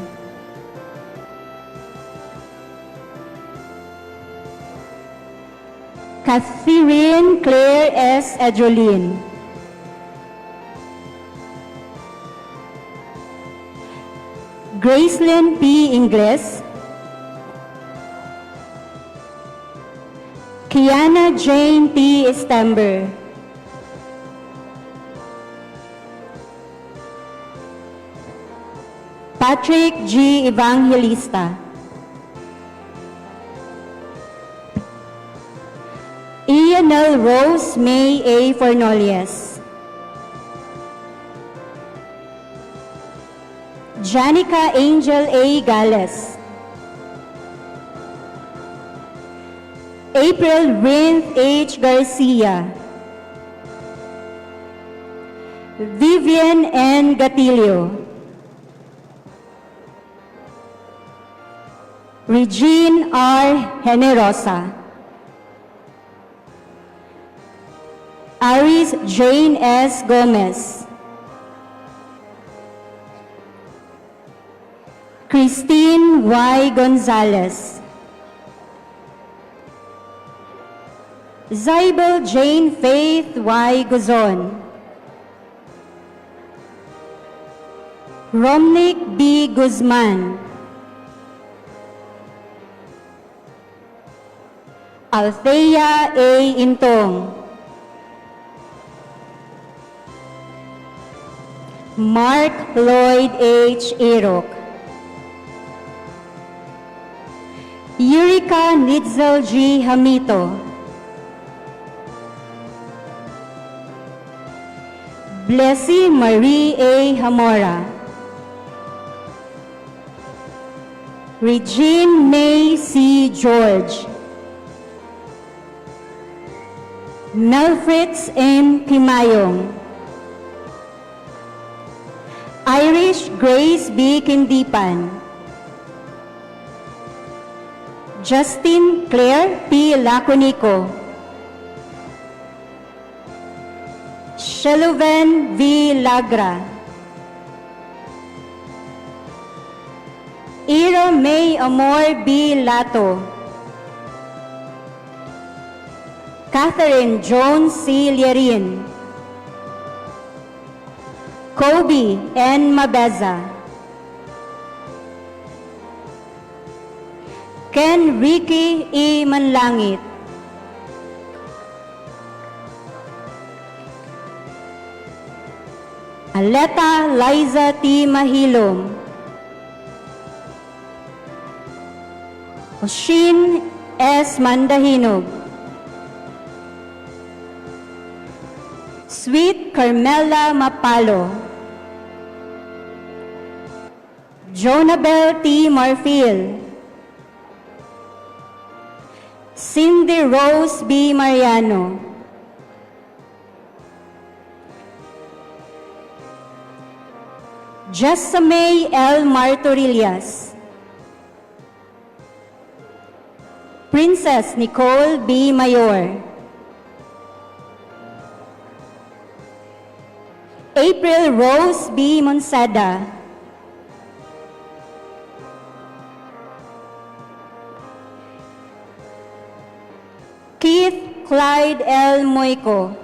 Catherine Claire S. Edrolin. Gracelyn P. Ingles. Kiana Jane T. Stember. Patrick G. Evangelista. Ianel Rose May A. Fornolies. Janica Angel A. Gales. April Rinth H. Garcia. Vivian N. Gatilio. Regine R. Generosa. Aris Jane S. Gomez. Christine Y. Gonzalez. Zybel Jane Faith Y. Guzon. Romnick B. Guzman. Althea A. Intong. Mark Lloyd H. Irok. Eureka Nitzel G. Hamito. Blessy Marie A. Hamora. Regine May C. George. Melfritz M. Kimayong. Irish Grace B. Kindipan. Justin Claire P. Laconico. Sheluven V. Lagra. Ira May Amor B. Lato. Catherine Jones C. Lierin. COB N. Mabeza. Ken Ricky E. Manlangit. Aleta Liza T. Mahilom. Oshin S. Mandahinog. Sweet Carmela Mapalo. Jonabel T. Marfil. Cindy Rose B. Mariano. Jessamay L. Martorillas. Princess Nicole B. Mayor. April Rose B. Monsada. Keith Clyde L. Moico.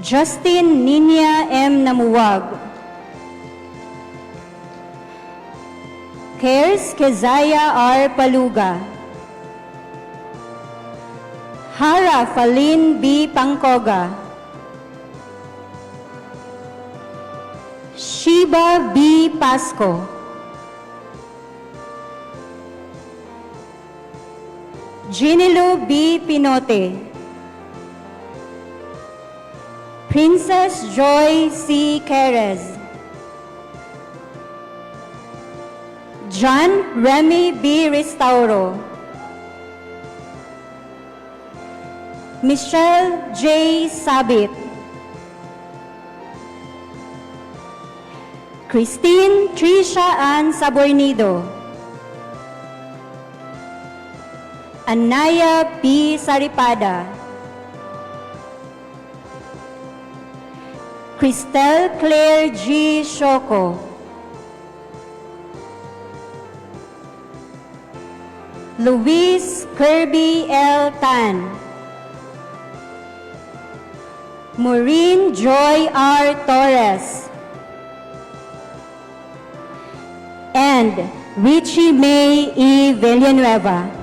Justin Ninia M. Namuwag. Cares Kezaya R. Paluga. Hara Falin B. Pangkoga. Shiba B. Pasco. Ginilu B. Pinote. Princess Joy C. Querez. John Remy B. Restauro. Michelle J. Sabit. Christine Tricia Ann Sabornido. Anaya P. Saripada. Cristel Claire G. Shoko. Luis Kirby L. Tan. Maureen Joy R. Torres. And Richie May E. Villanueva.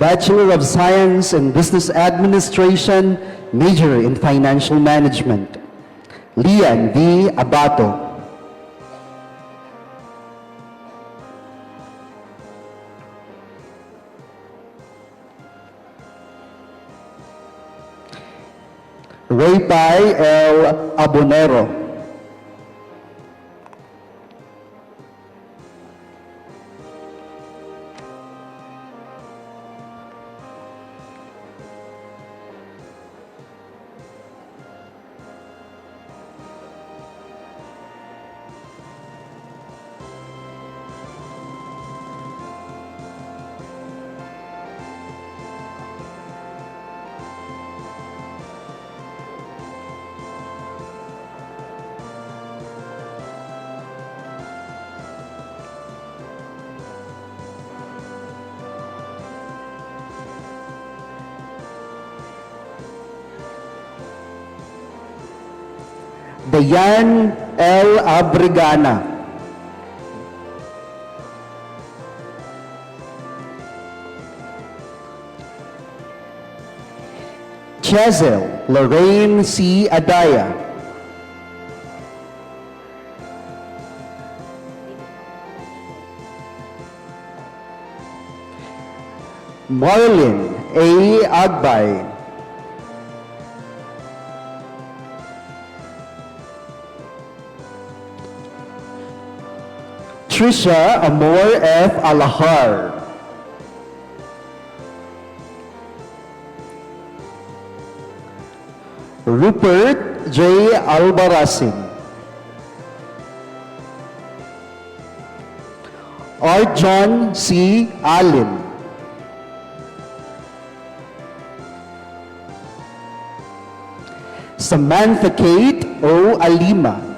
Bachelor of Science in Business Administration, major in Financial Management. Lian V. Abato. Raypai L. Abonero. Dayan L. Abrigana. Chezel Lorraine C. Adaya. Marlin A. Agbay. Trisha Amor F. Alahar. Rupert J. Albarracin. Arjon C. Allen. Samantha Kate O. Alima.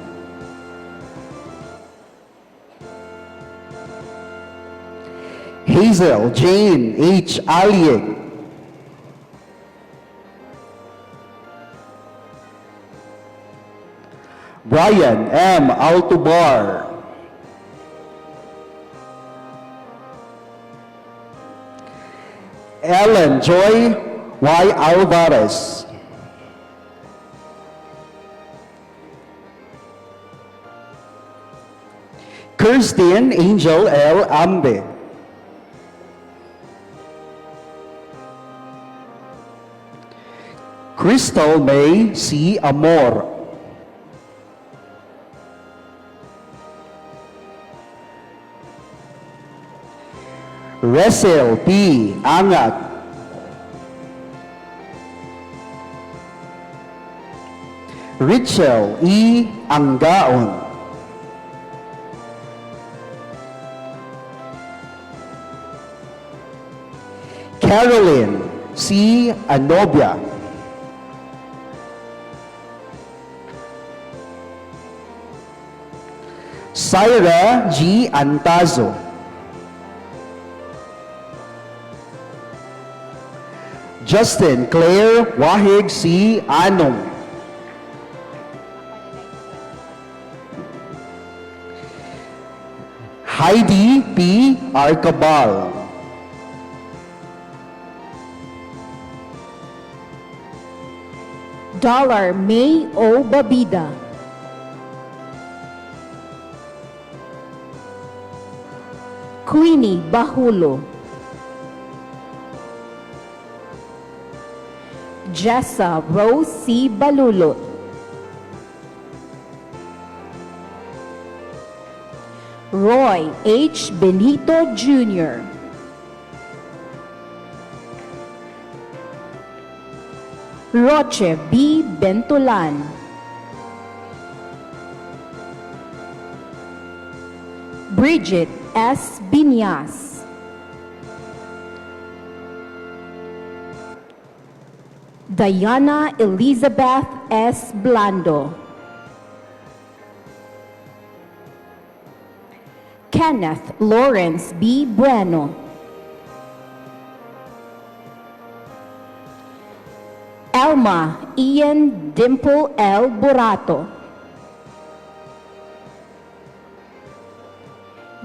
Hazel Jane H. Alieg. Brian M. Altubar. Ellen Joy Y. Alvarez. Kirsten Angel L. Ambe. Crystal May C. Amor. Resel P. Angat. Richel E. Anggaon. Caroline C. Anobia. Syra G. Antazo. Justin Claire Wahig C. Anong. Heidi P. Arcabal. Dollar May O. Babida. Queenie Bahulo. Jessa Rose C. Balulot. Roy H. Benito Jr. Roche B. Bentulan. Bridget S. Binyas. Diana Elizabeth S. Blando. Kenneth Lawrence B. Bueno. Elma Ian Dimple L. Burato.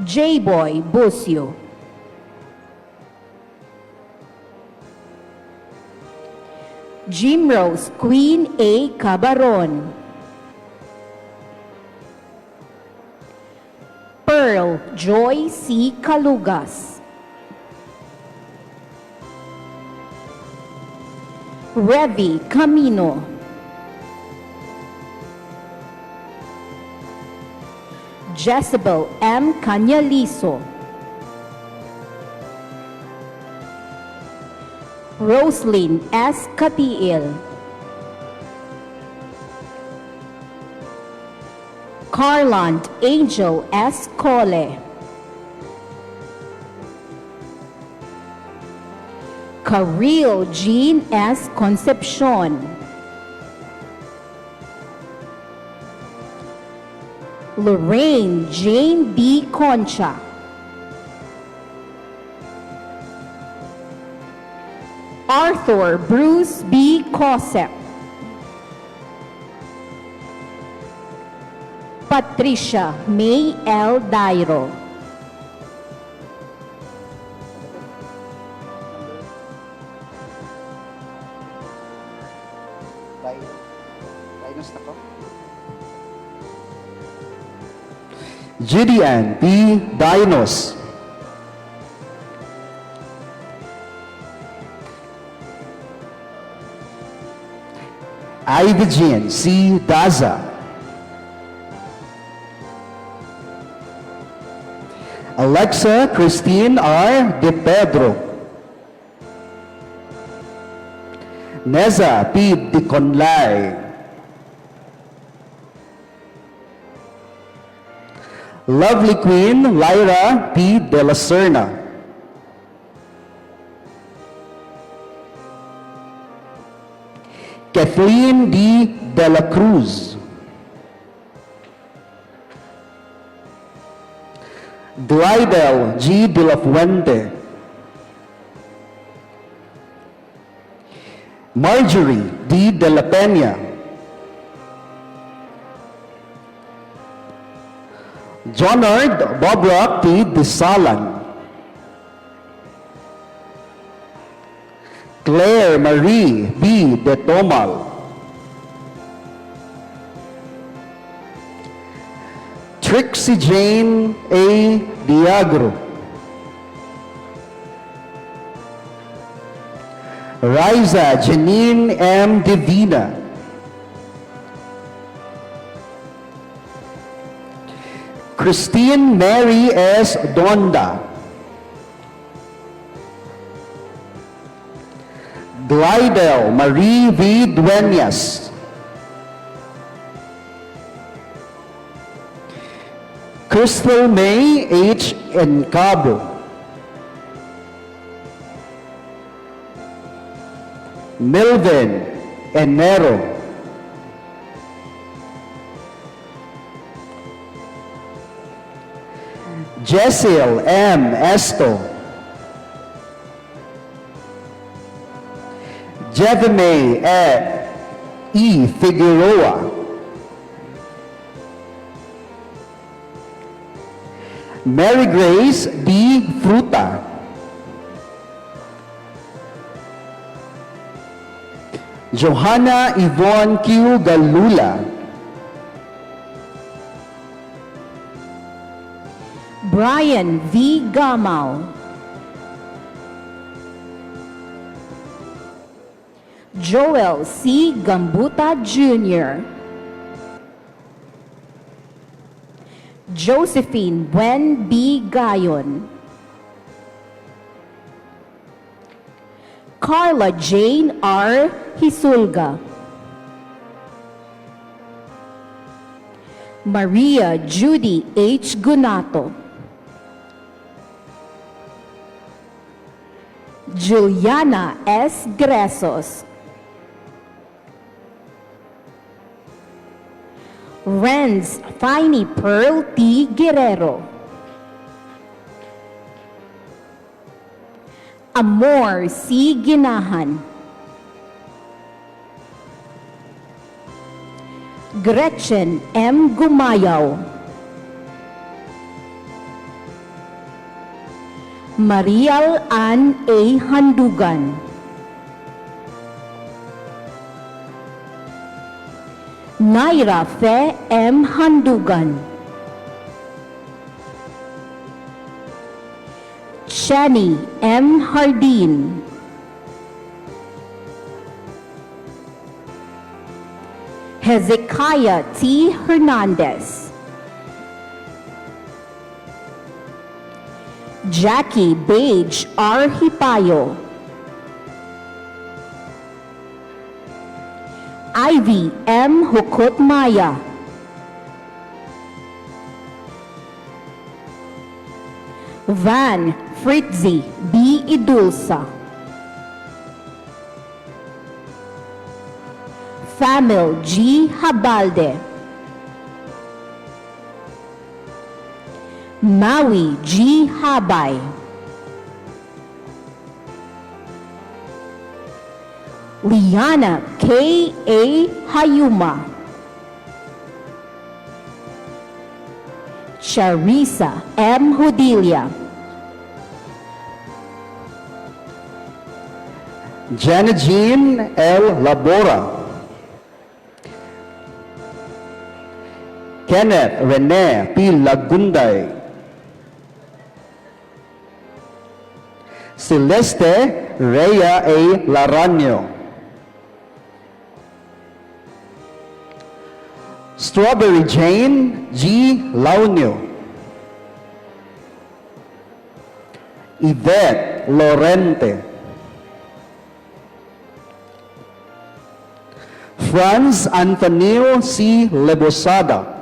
J-Boy Busio. Jim Rose Queen A. Cabaron. Pearl Joy C. Calugas. Revi Camino. Jezebel M. Cañalizo. Roslyn S. Catiil. Carland Angel S. Cole. Karil Jean S. Concepcion. Lorraine Jane D. Concha. Arthur Bruce B. Cosep. Patricia May L. Dairo. Gideon P. Dinos. Ivy C. Daza. Alexa Christine R. De Pedro. Neza P. De Conlay. Lovely Queen Lyra P. De La Serna. Kathleen D. De La Cruz. Glidel G. De La Fuente. Marjorie D. De La Peña. Jonard Bobrock P. De Salan. Claire Marie B. De Tomal, Trixie Jane A. Diagro, Riza Janine M. Divina, Christine Mary S. Donda, Glidel Marie V. Dueñas, Crystal May H. Encabo, Milvin Enero, Jessiel M. Esto, Jevime E. Figueroa, Mary Grace D. Fruta, Johanna Yvonne Q. Galula, Brian V. Gamal, Joel C. Gambuta Jr., Josephine Buen B. Gayon, Carla Jane R. Hisulga, Maria Judy H. Gunato, Juliana S. Gresos, Renz Finey Pearl T. Guerrero, Amor C. Ginahan, Gretchen M. Gumayaw, Marial Ann A. Handugan, Naira Fe M. Handugan, Shani M. Hardin, Hezekiah T. Hernandez, Jackie Bage R. Hipayo, Ivy M. Hukot Maya, Van Fritzi B. Idulsa, Famil G. Habalde, Maui G. Habay, Liana K. A. Hayuma, Charissa M. Hudilia, Jana Jean L. Labora, Kenneth Rene P. Lagunday, Celeste Rhea A. Laranio, Strawberry Jane G. Launio, Yvette Lorente, Franz Antonio C. Lebosada,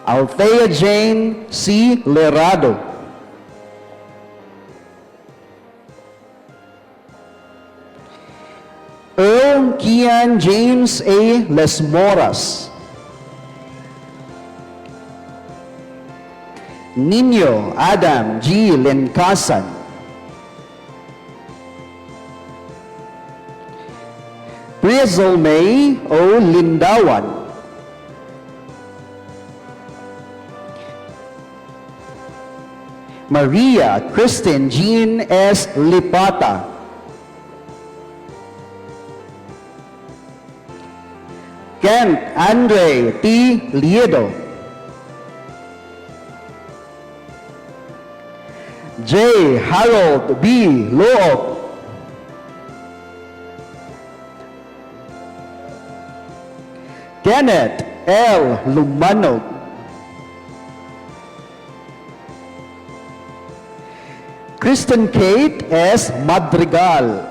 Althea Jane C. Lerado, Earl Kian James A. Lesmoras, Nino Adam G. Lencasan, Prizel May O. Lindawan, Maria Christine Jean S. Lipata. Kent Andre T. Liedo. J. Harold B. Loop. Kenneth L. Lumanog. Kristen Kate S. Madrigal.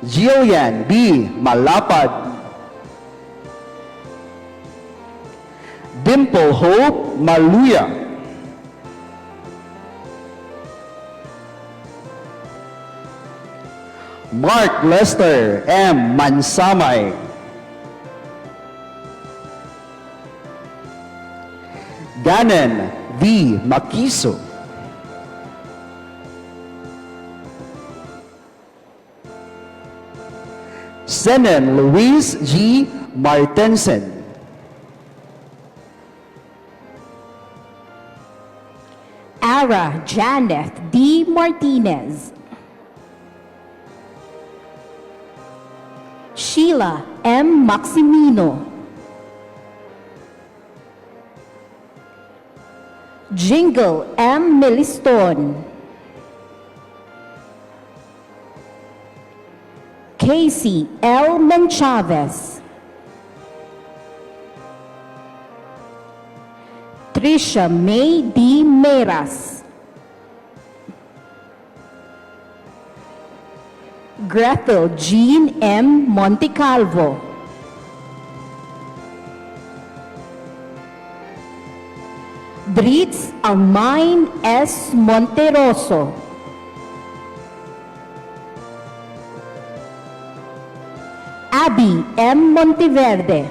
Jillian B. Malapad. Dimple Hope Maluya. Mark Lester M. Mansamay. Ganon V. Makiso. Senen Luis G. Martensen. Ara Janeth D. Martinez. Sheila M. Maximino. Jingle M. Meliston. Casey L. Menchavez. Trisha May D. Meras. Gretel Jean M. Montecalvo. Dritz Armine S. Monteroso. Abby M. Monteverde.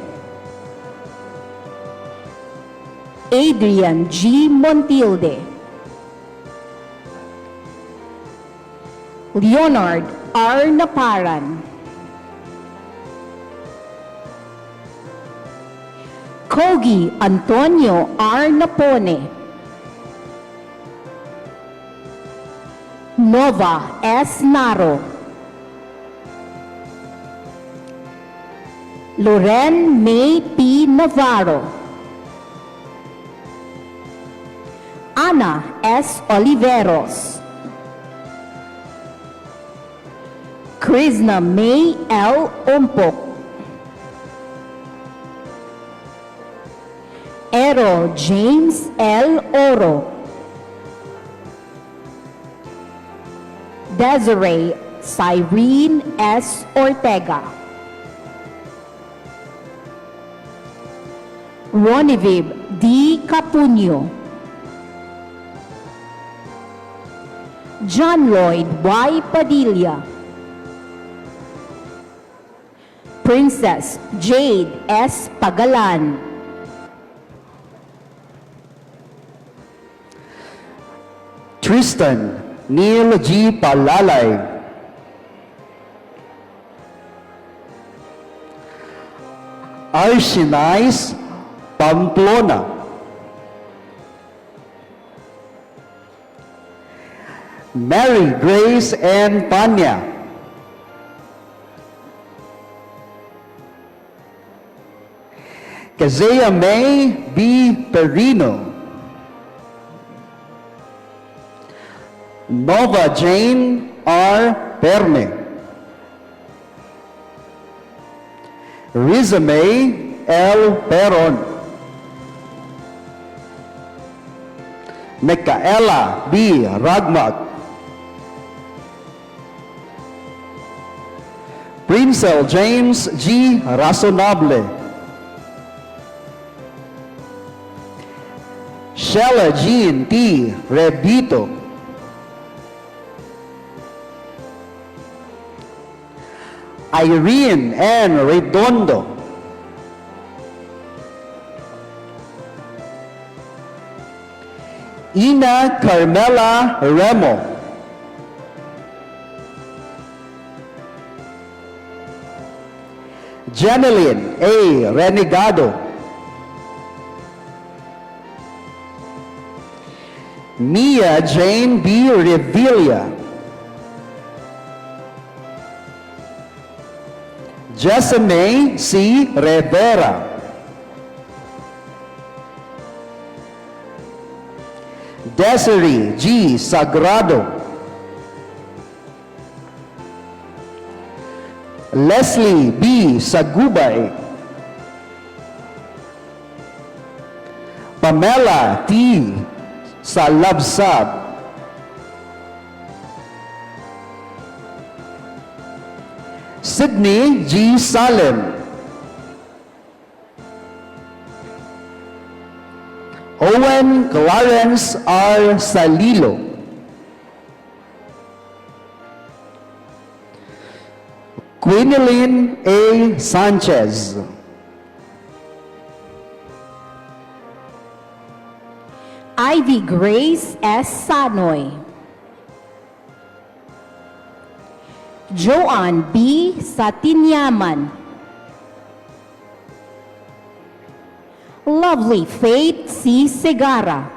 Adrian G. Montilde. Leonard R. Naparan. Kogi Antonio R. Napone. Nova S. Naro. Loren May P. Navarro. Ana S. Oliveros. Krishna May L. Ompok. Errol James L. Oro. Desiree Cyrene S. Ortega. Ronivib D. Capuño. John Lloyd Y. Padilla. Princess Jade S. Pagalan. Tristan Neil G. Palalay. Arsinais Pamplona. Mary Grace N. Panya. Kazea May B. Perino. Nova Jane R. Perme. Rizame L. Peron. Micaela B. Ragmat. Princel James G. Razonable. Shella Jean T. Rebito. Irene N. Redondo. Ina Carmela Remo. Janeline A. Renegado. Mia Jane B. Revilla, Jessamay C. Rivera, Desiree G. Sagrado, Leslie B. Sagubay, Pamela T. Salabsab, Sydney G. Salem, Owen Clarence R. Salilo, Quinilyn A. Sanchez, Ivy Grace S. Sanoy, Joanne B. Satinyaman, Lovely Faith C. Segara,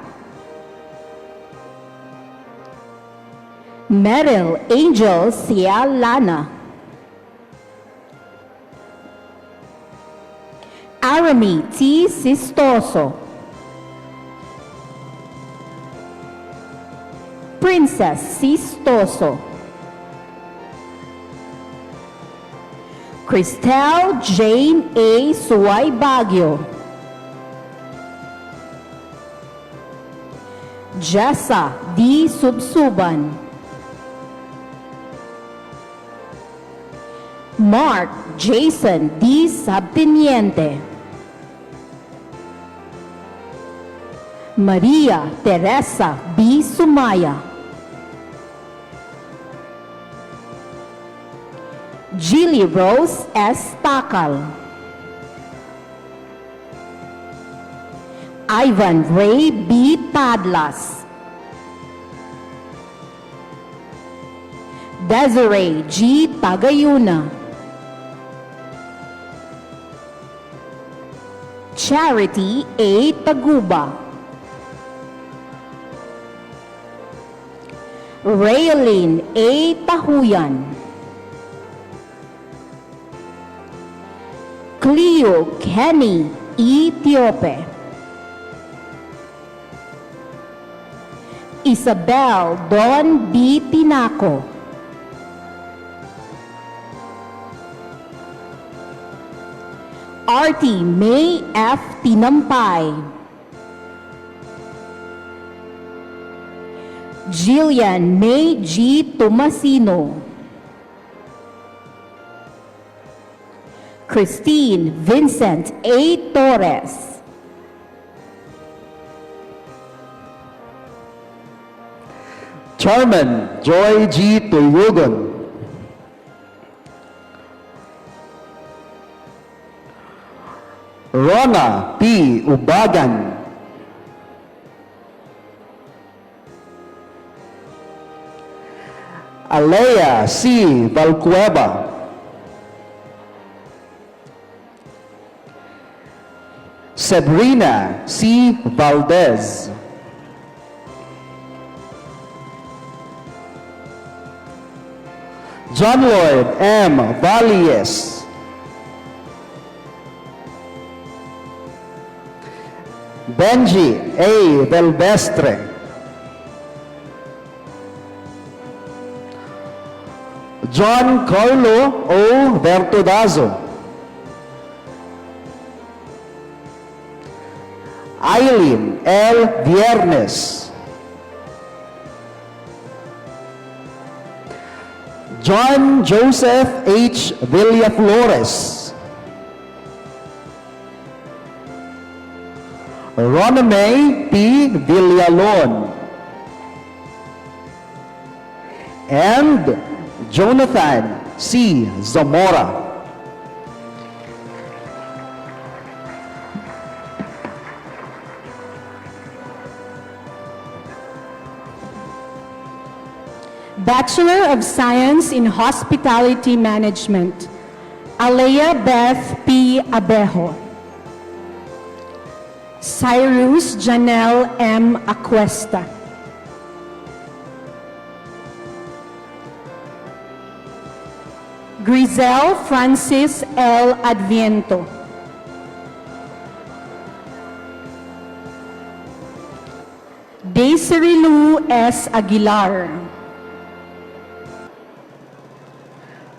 Meryl Angel Sia Lana, Arami T. Sistoso, Princess Sistoso, Cristel Jane A. Suway Baguio, Jessa D. Subsuban, Mark Jason D. Sabteniente, Maria Teresa B. Sumaya, Jilly Rose S. Takal, Ivan Ray B. Padlas, Desiree G. Tagayuna, Charity A. Taguba, Raylene A. Tahuyan, Cleo Kenny E. Tiope, Isabel Don B. Tinaco, Artie May F. Tinampay, Jillian May G. Tomasino, Christine Vincent A. Torres, Charman Joy G. Tuyugon, Rona P. Ubagan, Alea C. Valcueva, Sabrina C. Valdez, John Lloyd M. Valles, Benji A. Belvestre, John Carlo O. Vertudazo, Eileen L. Viernes, John Joseph H. Villaflores, Roname P. Villalon, and Jonathan C. Zamora. Bachelor of Science in Hospitality Management, Alea Beth P. Abejo, Cyrus Janelle M. Acuesta, Grizel Francis L. Adviento. Desiree Lou S. Aguilar.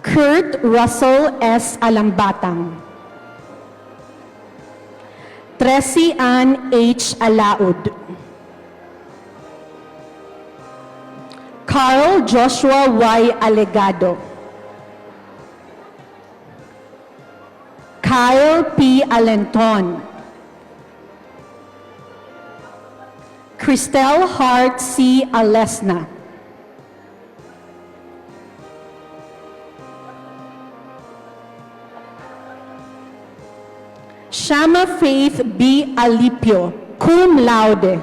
Kurt Russell S. Alambatang. Tracy Ann H. Alaud. Carl Joshua Y. Alegado. Kyle P. Alenton. Christelle Hart C. Alesna. Shama Faith B. Alipio, cum laude.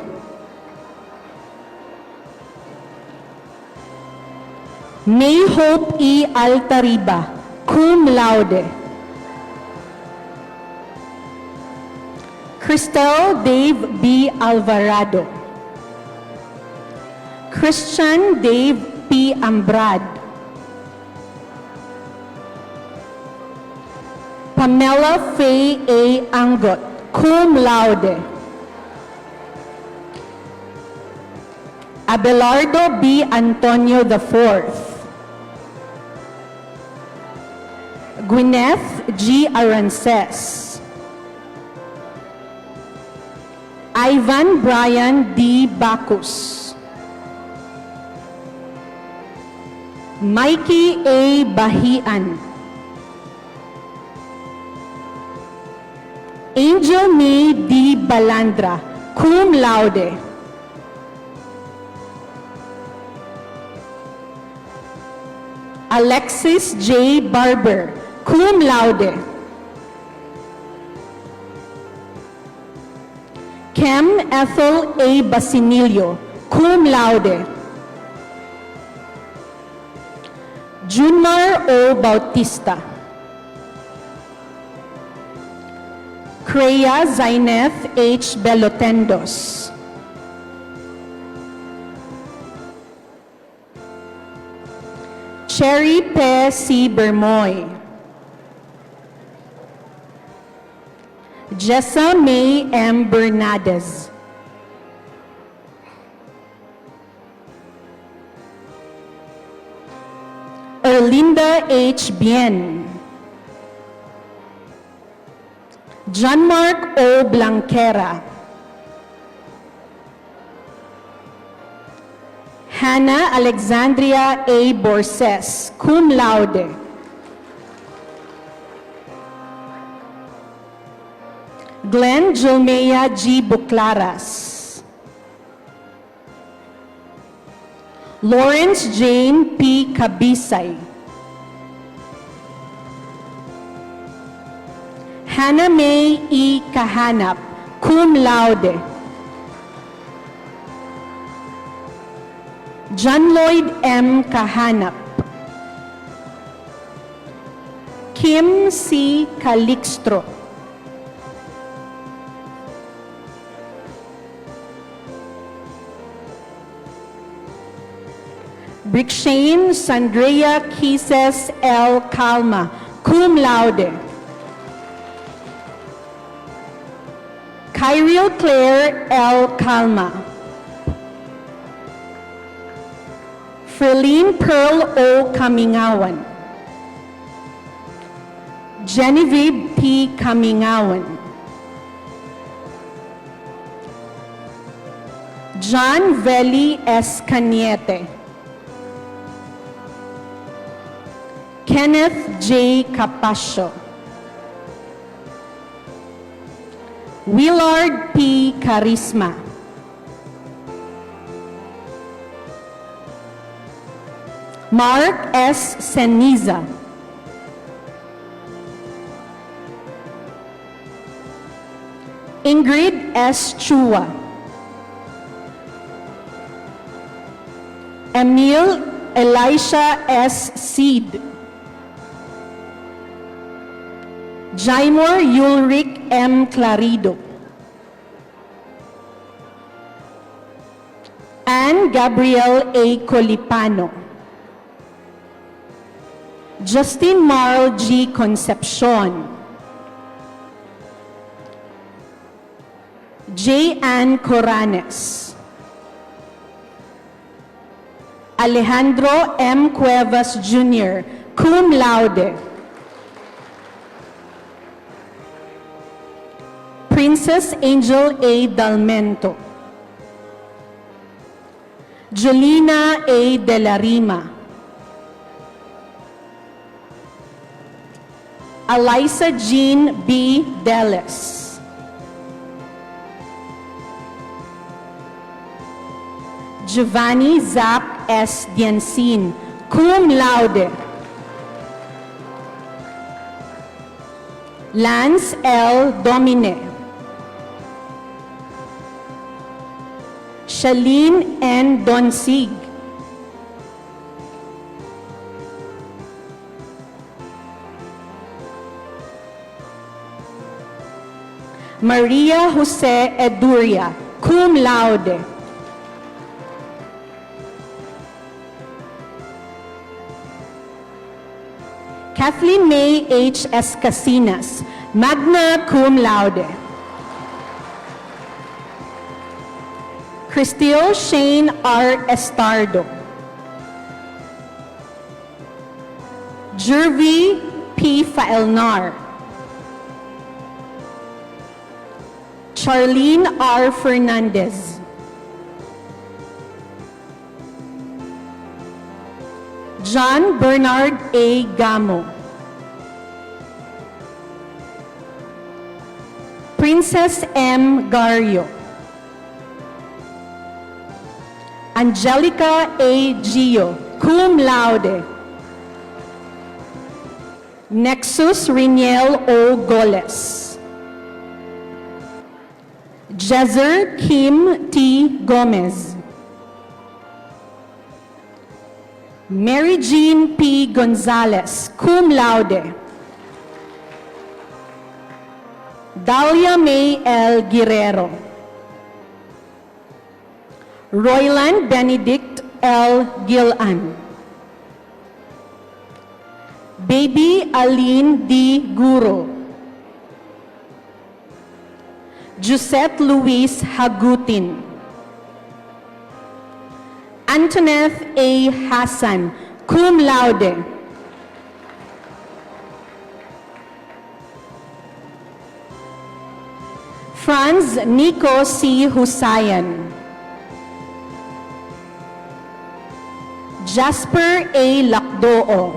May Hope E. Altariba, cum laude. Christel Dave B. Alvarado. Christian Dave P. Ambrad. Pamela Faye A. Angot, cum laude. Abelardo B. Antonio IV. Gwyneth G. Arances. Ivan Brian D. Bacus. Mikey A. Bahian. Angel May D. Balandra, cum laude. Alexis J. Barber, cum laude. Kem Ethel A. Basinilio, cum laude. Junmar O. Bautista. Creya Zaineth H. Belotendos. Cherry Pe C. Bermoy. Jessa May M. Bernadez. Erlinda H. Bien. John Mark O. Blanquera. Hannah Alexandria A. Borses, cum laude. Glenn Jilmea G. Buclaras. Lawrence Jane P. Kabisay. Hannah May E. Kahanap, cum laude. John Lloyd M. Kahanap. Kim C. Calixtro. Brickshane Sandrea Kises L. Calma, cum laude. Kyriel Claire L. Calma. Freline Pearl O. Kamingawan. Genevieve P. Kamingawan. John Veli S. Cañete. Kenneth J. Capascio. Willard P. Carisma. Mark S. Seniza. Ingrid S. Chua. Emil Elisha S. Seed. Jaimor Ulrich M. Clarido. Anne Gabrielle A. Colipano. Justin Marl G. Concepcion, J. Ann Coranes, Alejandro M. Cuevas Jr., cum laude. Princess Angel A. Dalmento, Jolina A. De la Rima, Eliza Jean B. Deles, Giovanni Zach S. Diensin, cum laude. Lance L. Domine, Shalene N. Donsig, Maria Jose Eduria, cum laude. Kathleen May H. S. Casinas, magna cum laude. Cristile Shane R. Estardo, Jervy P. Faelnar, Charlene R. Fernandez, John Bernard A. Gamo, Princess M. Gario, Angelica A. Gio, cum laude. Nexus Riniel O. Goles, Jezer Kim T. Gomez, Mary Jean P. Gonzalez, cum laude. Dalia May L. Guerrero, Royland Benedict L. Gilan, Baby Aline D. Guro, Josette Luis Hagutin, Antoinette A. Hassan, cum laude. Franz Nico C. Husayan, Jasper A. Lakdoo,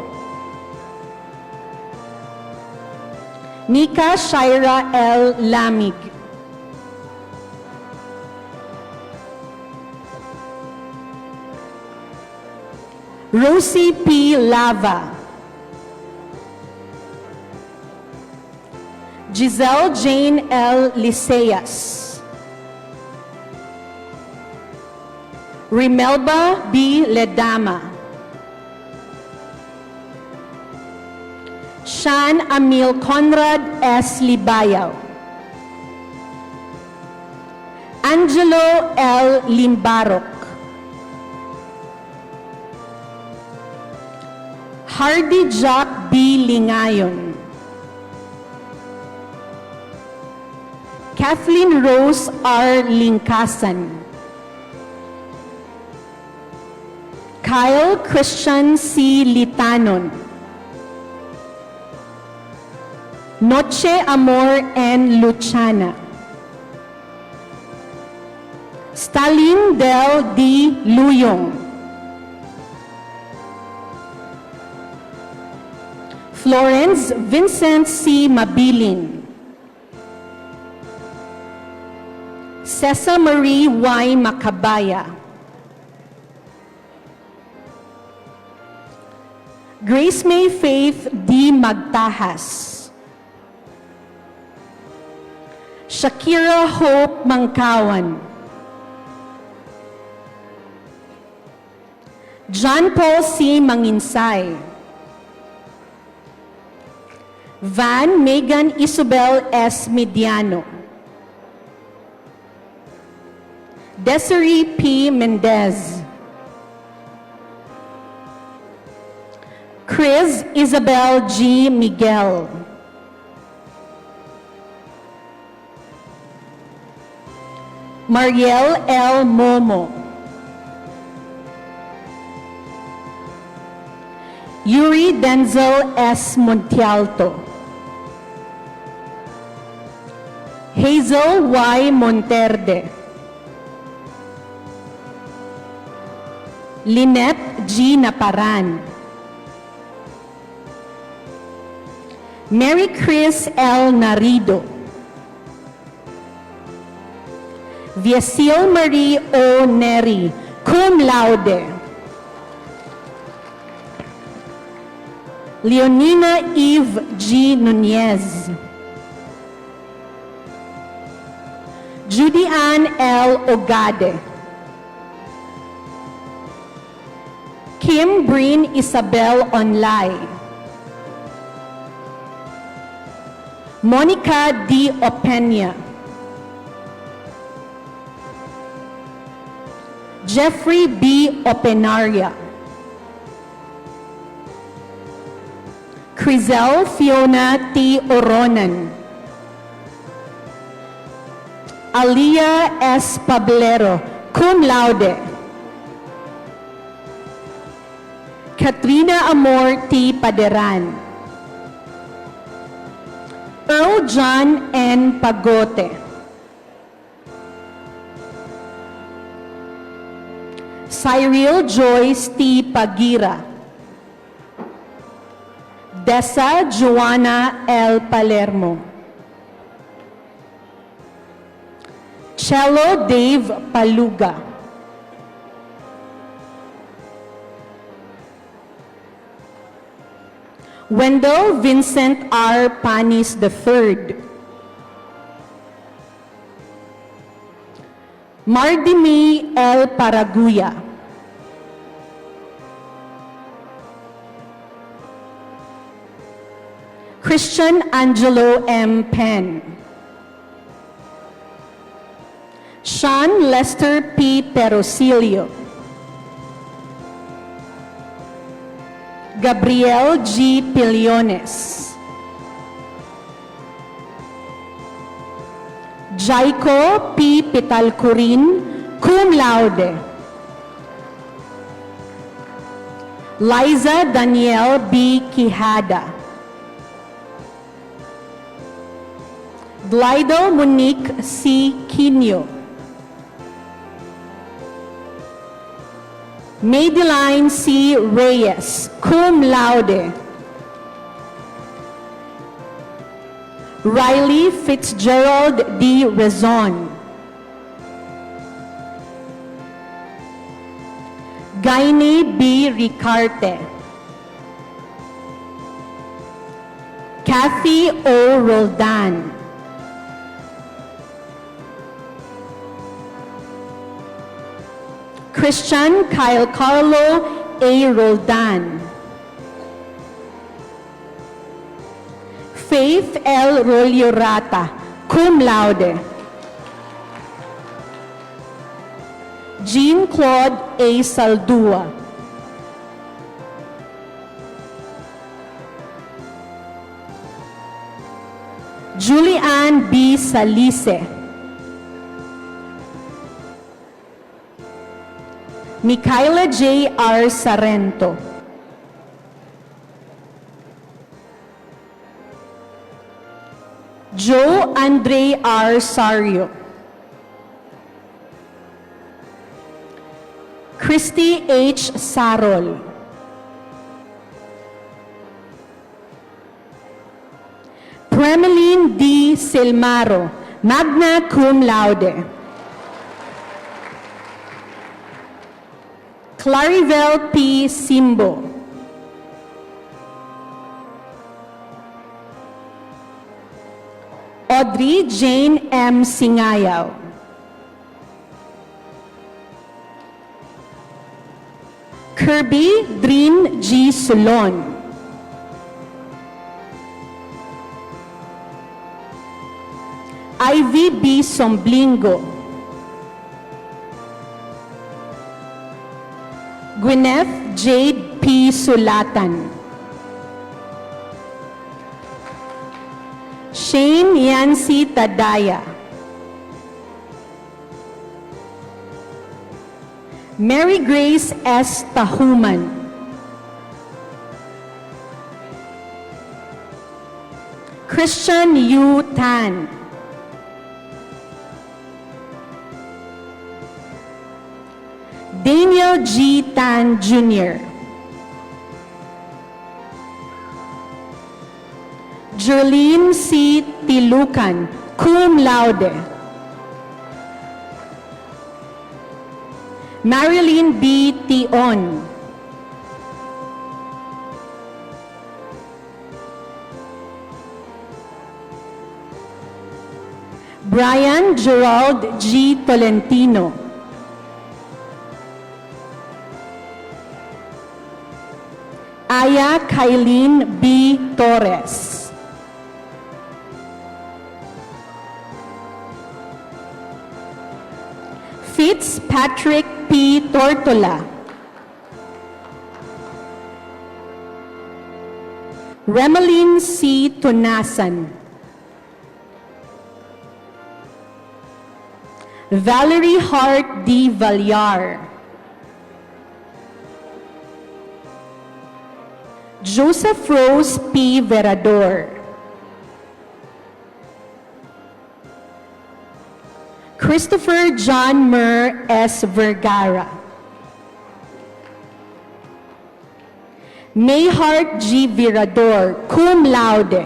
Nika Shaira L. Lamig, Rosie P. Lava, Giselle Jane L. Liceas, Rimelba B. Ledama, Shan Amil Conrad S. Libayaw, Angelo L. Limbarok, Hardy Jack B. Lingayon, Kathleen Rose R. Lingkasan, Kyle Christian C. Litanon, Noche Amor N. Luciana, Stalin Del D. Luyong, Florence Vincent C. Mabilin, Cessa Marie Y. Macabaya, Grace May Faith D. Magtahas, Shakira Hope Mangkawan, John Paul C. Manginsay, Van Megan Isabel S. Mediano, Desiree P. Mendez, Chris Isabel G. Miguel. Mariel L. Momo. Yuri Denzel S. Montialto. Hazel Y. Monterde. Lynette G. Naparan. Mary Chris L. Narido. Viecil Marie O. Neri, cum laude. Leonina Eve G. Nunez. Judy Ann L. Ogade. Kim Breen Isabel Onlay. Monica D. Opeña. Jeffrey B. Openaria. Crizel Fiona T. Oronan. Alia S. Pablero, cum laude. Katrina Amor T. Paderan. Earl John N. Pagote. Cyril Joyce T. Pagira. Dessa Joanna L. Palermo. Cello Dave Paluga. Wendell Vincent R. Panis III. Mardimi L. Paraguya. Christian Angelo M. Penn. Sean Lester P. Perosilio. Gabriel G. Pillones. Jaico P. Pitalcurin, cum laude. Liza Danielle B. Quijada. Glido Monique C. Quino. Madeline C. Reyes, cum laude. Riley Fitzgerald D. Rezon. Gaini B. Ricarte. Kathy O. Roldan. Christian Kyle Carlo A. Roldan. Faith L. Roliorata, cum laude. Jean-Claude A. Saldua. Julianne B. Salise. Micaela J. R. Sarento. Joe Andre R. Sario. Christy H. Sarol. Premeline D. Silmaro, magna cum laude. Claribel P. Simbo. Audrey Jane M. Singayaw. Kirby Drin G. Sulon. Ivy B. Somblingo. Gwyneth Jade P. Sulatan. Shane Yancy Tadaya. Mary Grace S. Tahuman. Christian Yu Tan. Daniel G. Tan Jr. Jolene C. Tilucan, cum laude. Marilyn B. Tion. Brian Gerald G. Tolentino. Aya Kylene B. Torres. Fitzpatrick P. Tortola. Remeline C. Tunasan. Valerie Hart D. Valyar. Joseph Rose P. Verador. Christopher John Mer S. Vergara. Mayhart G. Virador, cum laude.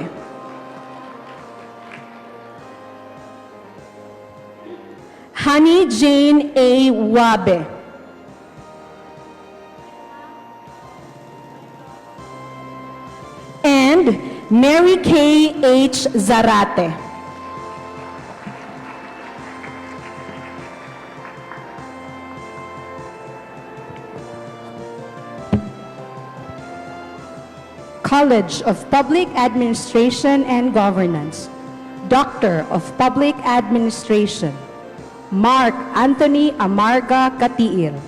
Honey Jane A. Wabe. And Mary K. H. Zarate. College of Public Administration and Governance, Doctor of Public Administration, Mark Anthony Amarga Katiil.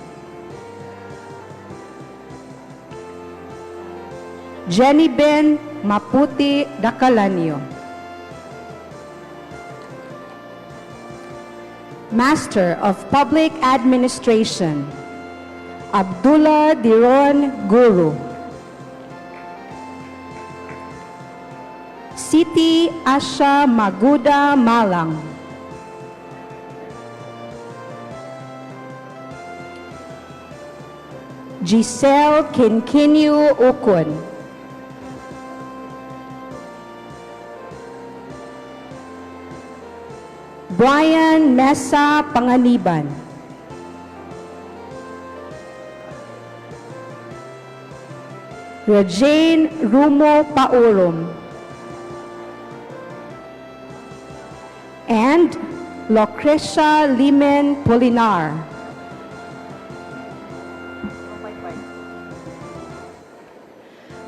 Jenny Ben Maputi Dacalanio. Master of Public Administration, Abdullah Diron Guru. Siti Asha Maguda Malang. Giselle Kinkinyu Ukun. Brian Mesa Panganiban. Regine Rumo Paurum. And Lucrecia Limen Polinar.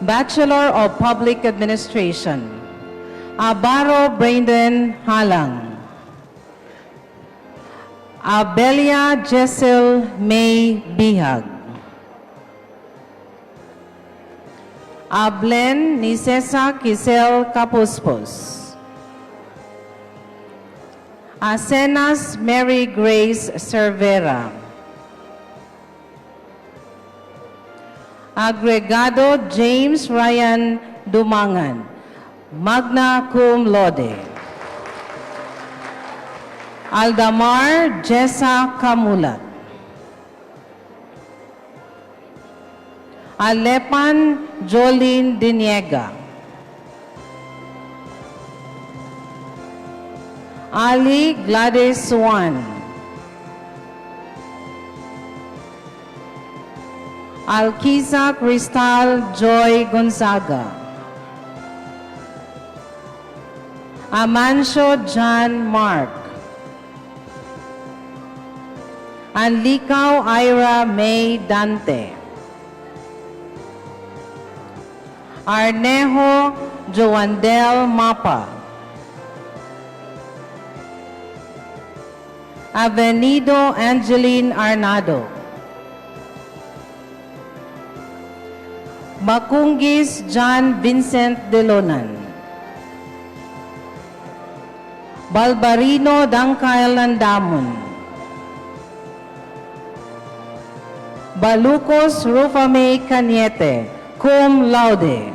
Bachelor of Public Administration, Abaro Brandon Halang. Abelia Jessel May Bihag. Ablen Nisesa Kisel Kapuspos. Asenas Mary Grace Cervera. Agregado James Ryan Dumangan, magna cum laude. Aldamar Jessa Kamulat. Alepan Jolene Diniega. Ali Gladys Swan. Alkiza Cristal Joy Gonzaga. Amancio John Mark. Anlikaw Ira May Dante. Arnejo Joandel Mapa. Avenido Angeline Arnado. Bakungis John Vincent Delonan. Balbarino Dangkail Landamon. Balucos Rufame Cañete, cum laude.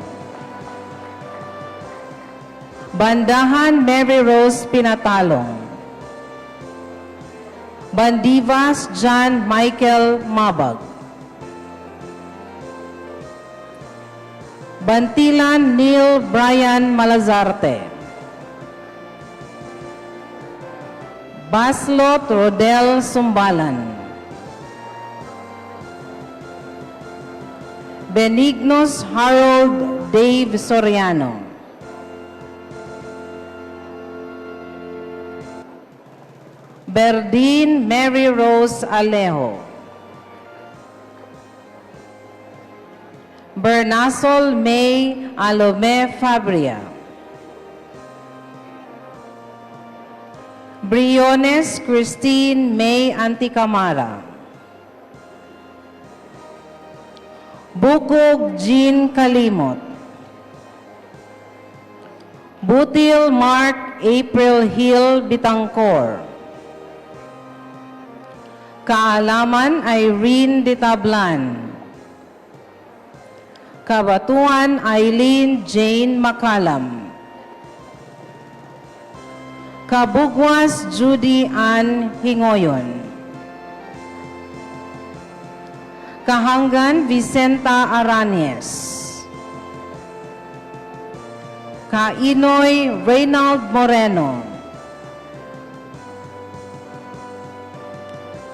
Bandahan Mary Rose Pinatalong. Bandivas John Michael Mabag. Bantilan Neil Brian Malazarte. Baslot Rodel Sumbalan. Benignos Harold Dave Soriano. Berdine Mary Rose Alejo. Bernasol May Alome Fabria. Briones Christine May Anticamara. Bukog Jean Kalimot. Butil Mark April Hill Bitangcor. Kaalaman Irene Ditablan. Kabatuan Eileen Jane Makalam. Kabugwas Judy Ann Hingoyon. Kahanggan Vicenta Aranes. Kainoy Reynald Moreno.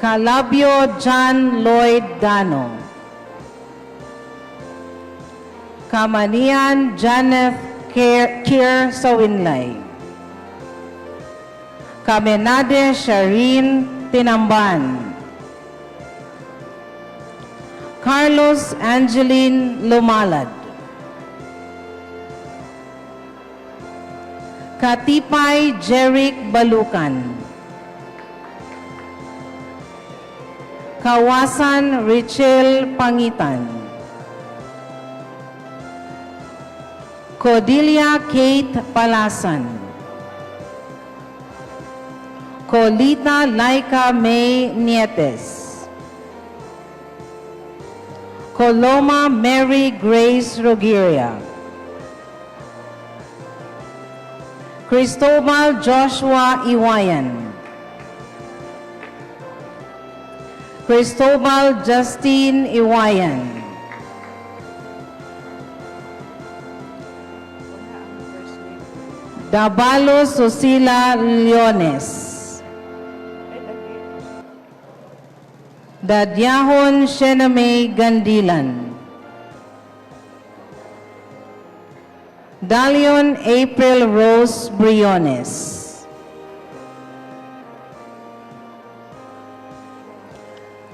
Calabio John Lloyd Dano. Kamanian Janeth Kier Sawinlay. Kamenade Sharin Tinamban. Carlos Angeline Lumalad. Katipay Jeric Balukan. Kawasan Richel Pangitan. Cordelia Kate Palasan. Colita Laika May Nietes. Coloma Mary Grace Rogeria. Cristobal Joshua Iwayan. Cristobal Justine Iwayan. Dabalo Susila Leones. Dadyahon Shename Gandilan. Dalion April Rose Briones.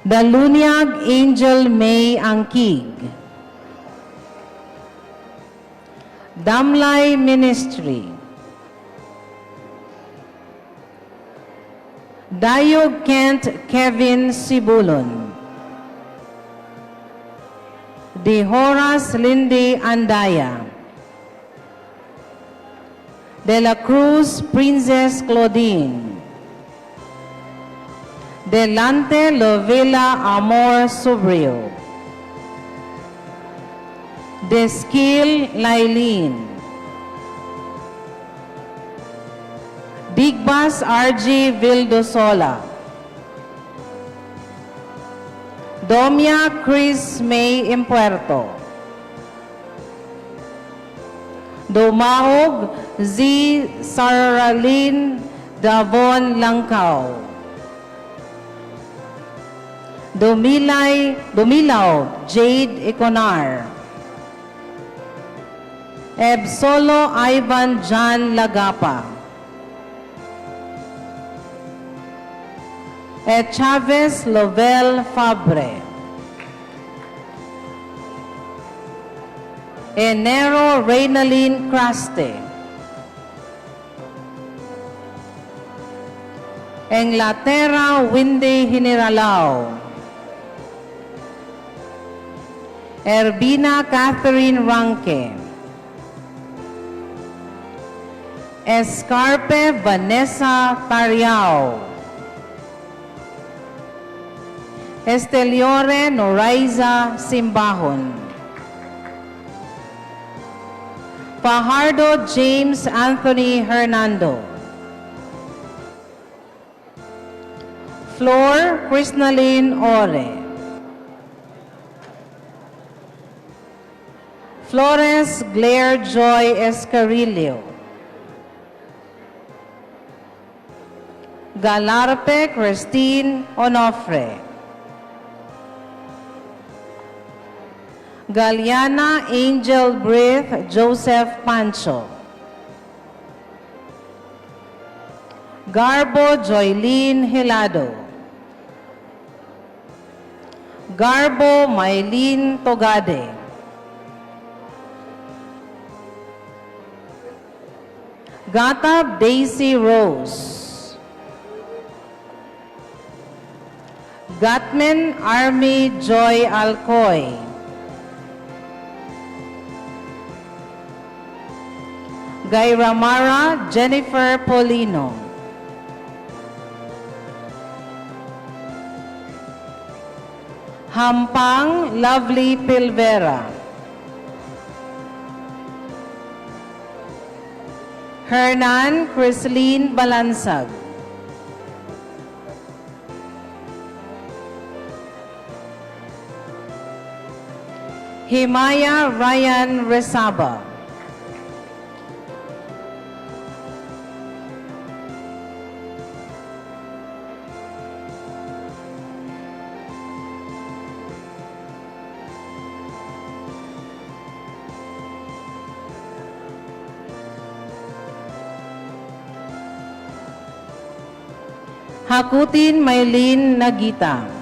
Dalunyag Angel May Angkig. Damlay Ministry. Dayog Kent Kevin Sibulon. De Horas Lindy Andaya. De la Cruz Princess Claudine. Delante Lovela Amor Sobrio. Deskil Lailin. Digbas RG Vildosola. Domia Chris May Impuerto. Domaog Z. Saralin Davon Langkaw. Dumilaw Jade Econar. Ebsolo Ivan John Lagapa. Chavez Lovell Fabre. Enero Reynalyn Craste. Englatera Windy Hiniralao. Erbina Catherine Ranke. Escarpe Vanessa Tariao. Esteliore Noraiza Simbahon. Fajardo James Anthony Hernando. Flor Krisnaline Ore. Flores Blair Joy Escarillo. Galarpe Christine Onofre. Galiana Angel Breath Joseph Pancho. Garbo Joylene Hilado. Garbo Maylene Togade. Gatab Daisy Rose. Gatman Army Joy Alcoy. Gairamara Jennifer Polino. Hampang Lovely Pilvera. Hernan Chrisline Balansag. Himaya Ryan Resaba. Hakutin Maylene Nagita.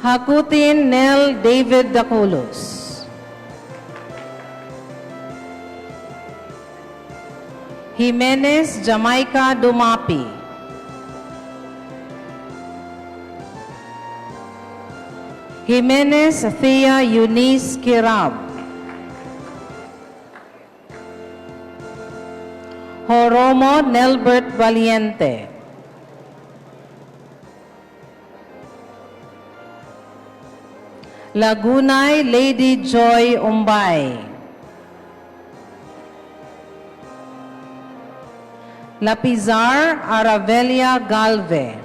Hakutin Nel David Daculos. Jimenez Jamaica Dumapi. Jimenez Thea Eunice Kirab. Joromo Nelbert Valiente. Lagunay Lady Joy Umbay. Lapizar Aravelia Galve.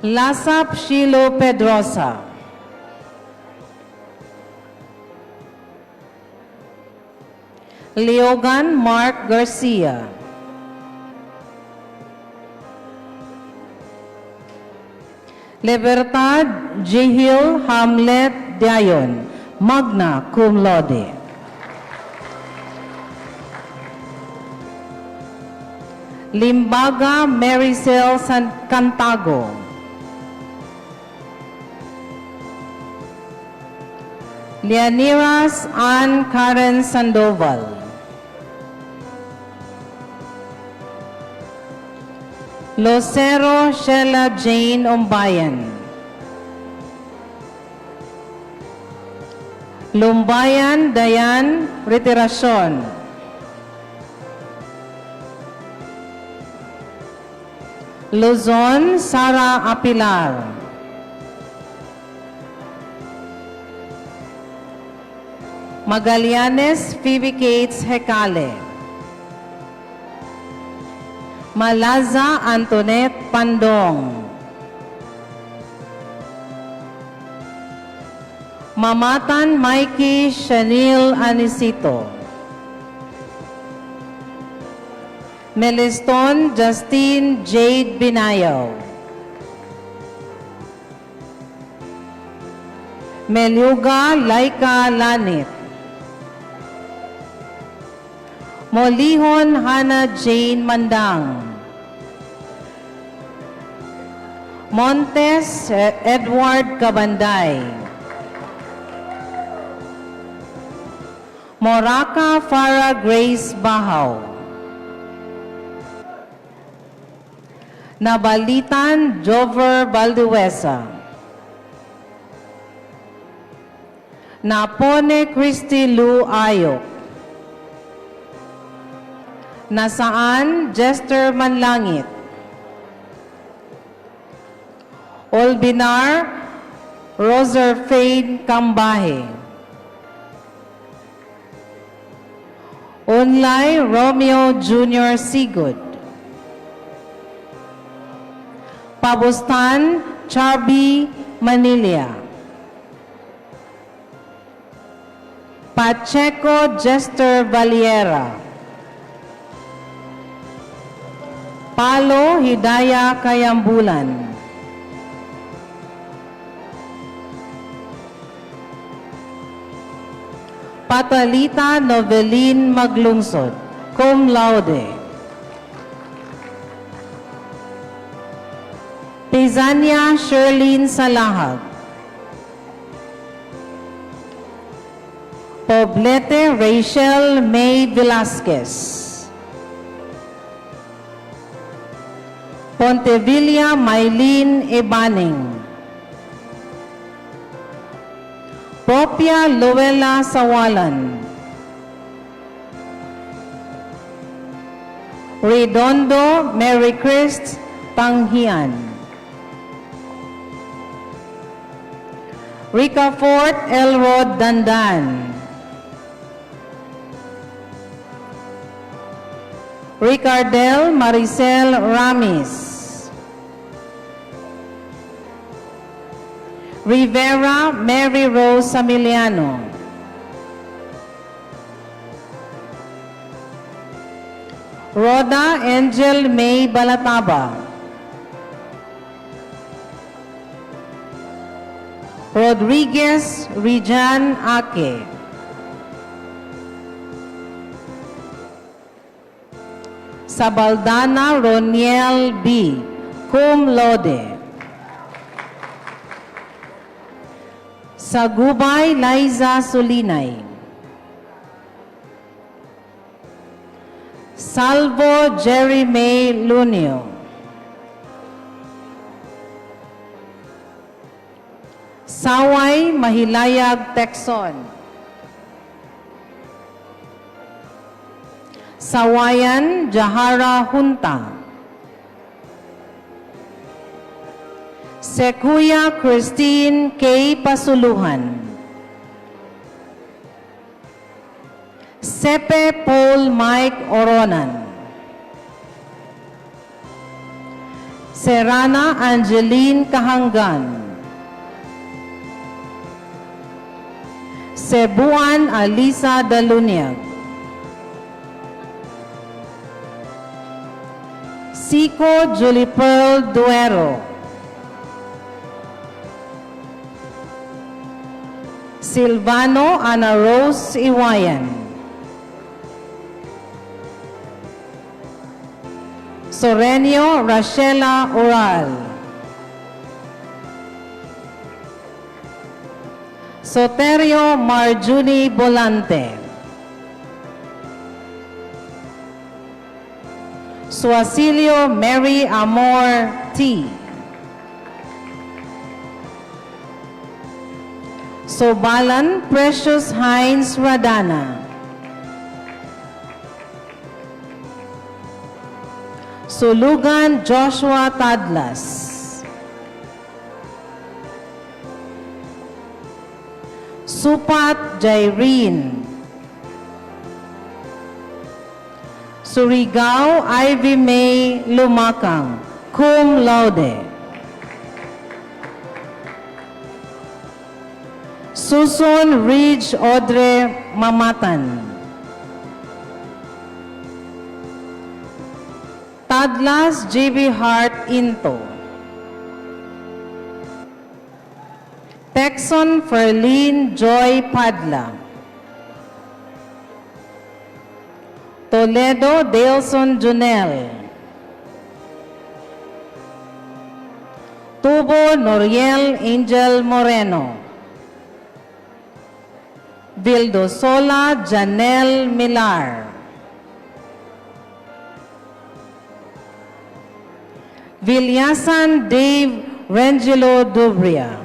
Lasap Shilo Pedrosa. Leogan Mark Garcia. Libertad Jihil Hamlet Dayon, magna cum laude. Limbaga Maricel Cantago. Leoniras Ann Karen Sandoval. Lucero Sheila Jane Umbayan. Lumbayan Dayan Retiracion. Luzon Sara Apilar. Magallanes Phoebe Cates Hecale. Malaza Antoinette Pandong. Mamatan Mikey Shanil Anisito. Meliston Justine Jade Binayaw. Melyuga Laika Lanit. Molihon Hannah Jane Mandang. Montes Edward Cabanday. Moraca Farah Grace Bahaw. Nabalitan Jover Valduesa. Napone Christy Lu Ayok. Nasaan Jester Manlangit. Olbinar Roserfane Cambahe. Onlay Romeo Jr. Sigud. Pabustan Chubby Manilia. Pacheco Jester Valiera. Palo Hidaya Kayambulan. Patalita Novelin Maglungsod, cum laude. Pizania Sherlyn Salahag. Poblete Rachel May Velasquez. Pontevilla Maylene Ebaning. Popia Luella Sawalan. Redondo Mary Christ Panghian. Ricafort Elrod Dandan. Ricardel Maricel Ramis. Rivera Mary Rose Samiliano. Rhoda Angel May Balataba. Rodriguez Rijan Ake. Sabaldana Roniel B. Cum laude. Sagubay Liza Sulinay. Salvo Jerry May Lunio. Saway Mahilayag Texon. Sawayan Jahara Hunta. Sekuya Christine K. Pasuluhan. Sepe Paul Mike Oronan. Serana Angeline Kahangan. Cebuan Alisa Dalunyag. Siko Julie Pearl Duero. Silvano Ana Rose Iwayan. Sorenio Rachela Oral. Soterio Marjuni Bolante. Suasilio Mary Amor T. Sobalan Precious Hines Radana. Sulugan Joshua Tadlas. Supat Jaireen. Surigao Ivy May Lumakang, cum laude. Susun Ridge Audrey Mamatan. Tadlas J.B. Hart Into. Texon Ferlin Joy Padla. Toledo Delson Junel. Tubo Noriel Angel Moreno. Vildosola Janelle Millar. Villasan Dave Rengelo Dubria.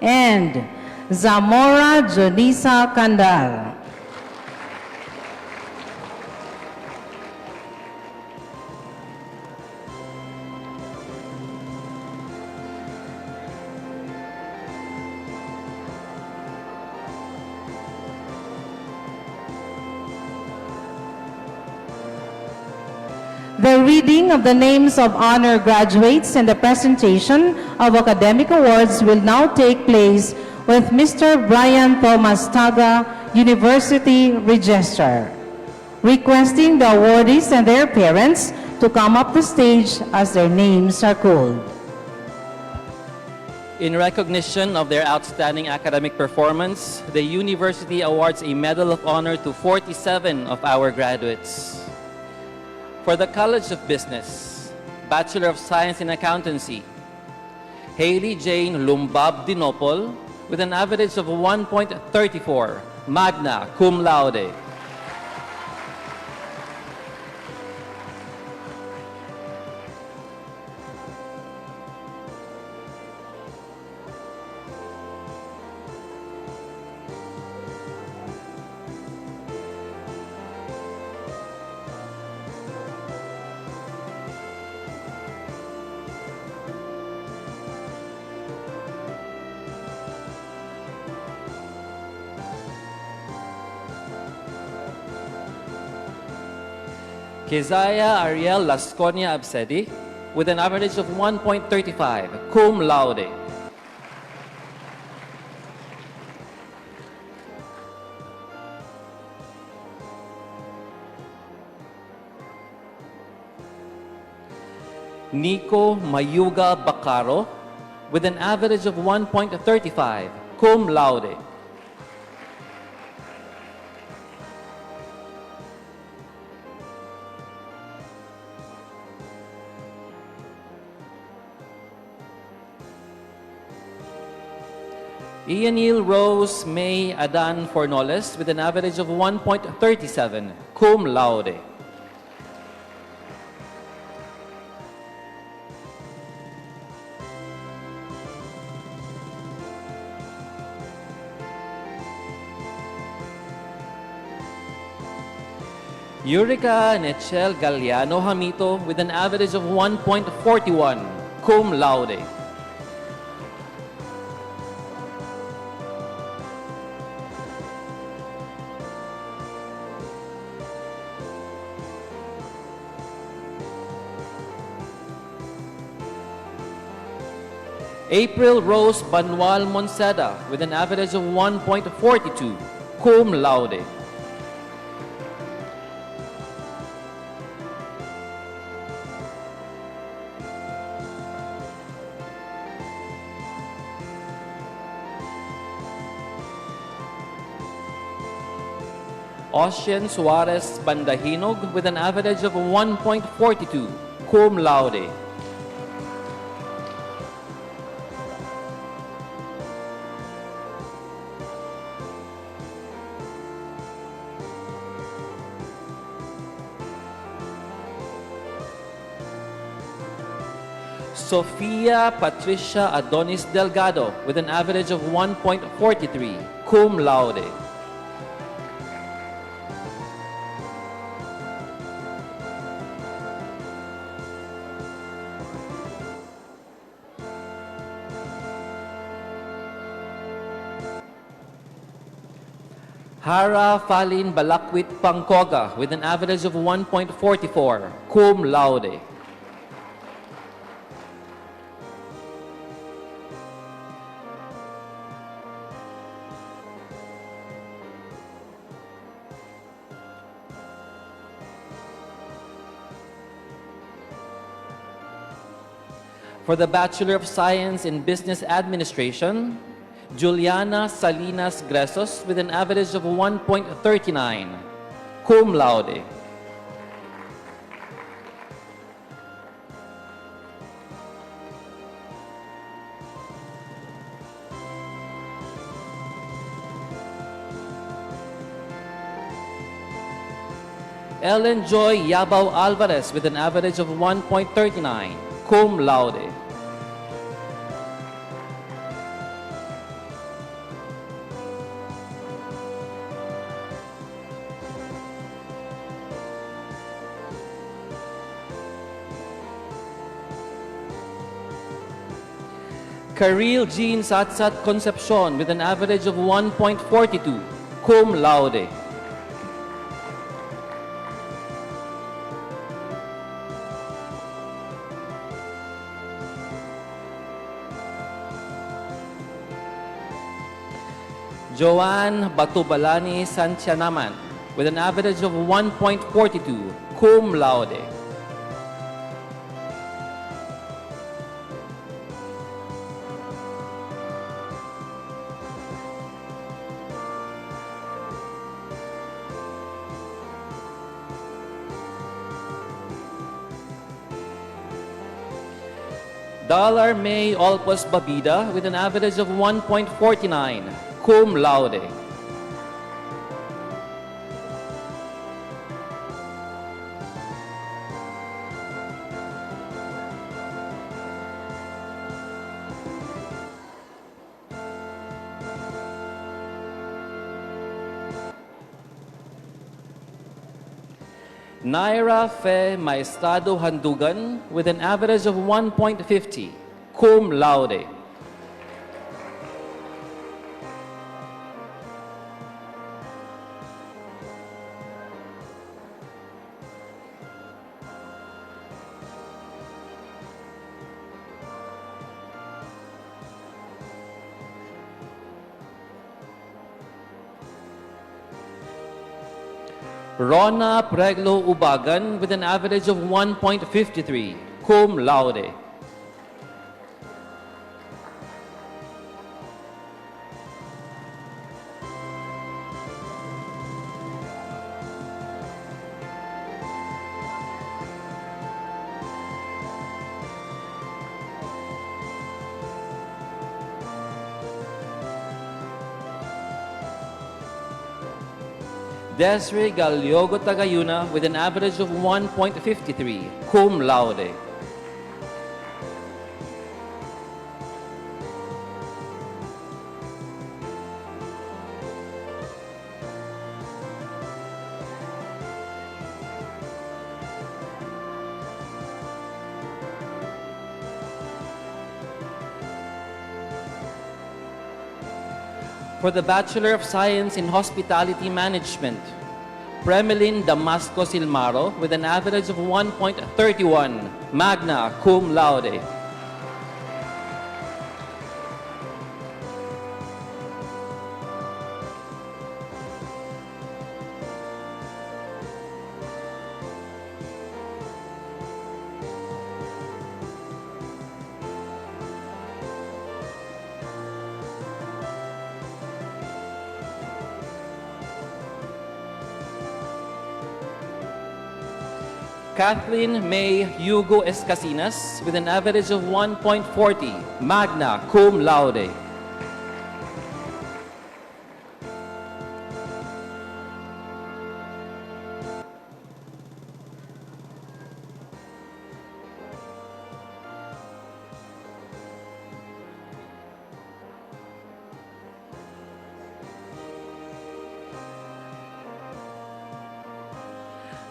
And Zamora Jonisa Kandal. The reading of the names of honor graduates and the presentation of academic awards will now take place with Mr. Brian Thomas Taga, University Registrar, requesting the awardees and their parents to come up the stage as their names are called. In recognition of their outstanding academic performance, the university awards a Medal of Honor to 47 of our graduates. For the College of Business, Bachelor of Science in Accountancy, Hailey Jane Lumbab Dinopol with an average of 1.34, magna cum laude. Keziah Ariel Lasconia Absedi with an average of 1.35, cum laude. Nico Mayuga Bacaro with an average of 1.35, cum laude. Ianil Rose May Adan Fornoles with an average of 1.37, cum laude. Eureka Nechel Galliano Hamito with an average of 1.41, cum laude. April Rose Banual Monseda with an average of 1.42, cum laude. Ocean Suarez Bandahinog with an average of 1.42, cum laude. Sofia Patricia Adonis Delgado with an average of 1.43, cum laude. Hara Falin Balakwit Pangkoga with an average of 1.44, cum laude. For the Bachelor of Science in Business Administration, Juliana Salinas Gresos with an average of 1.39, cum laude. Ellen Joy Yabao Alvarez with an average of 1.39, cum laude. Karil Jean Satsat Concepcion with an average of 1.42, cum laude. Joanne Batubalani Santianaman with an average of 1.42, cum laude. Dalar May Olpos Babida with an average of 1.49, cum laude. Naira Fe Maestado Handugan with an average of 1.50, cum laude. Rona Preglo Ubagan with an average of 1.53, cum laude. Desiree Galiogo Tagayuna with an average of 1.53, cum laude. For the Bachelor of Science in Hospitality Management, Premelin Damasco Silmaro with an average of 1.31, magna cum laude. Kathleen May Hugo Escasinas with an average of 1.40, magna cum laude.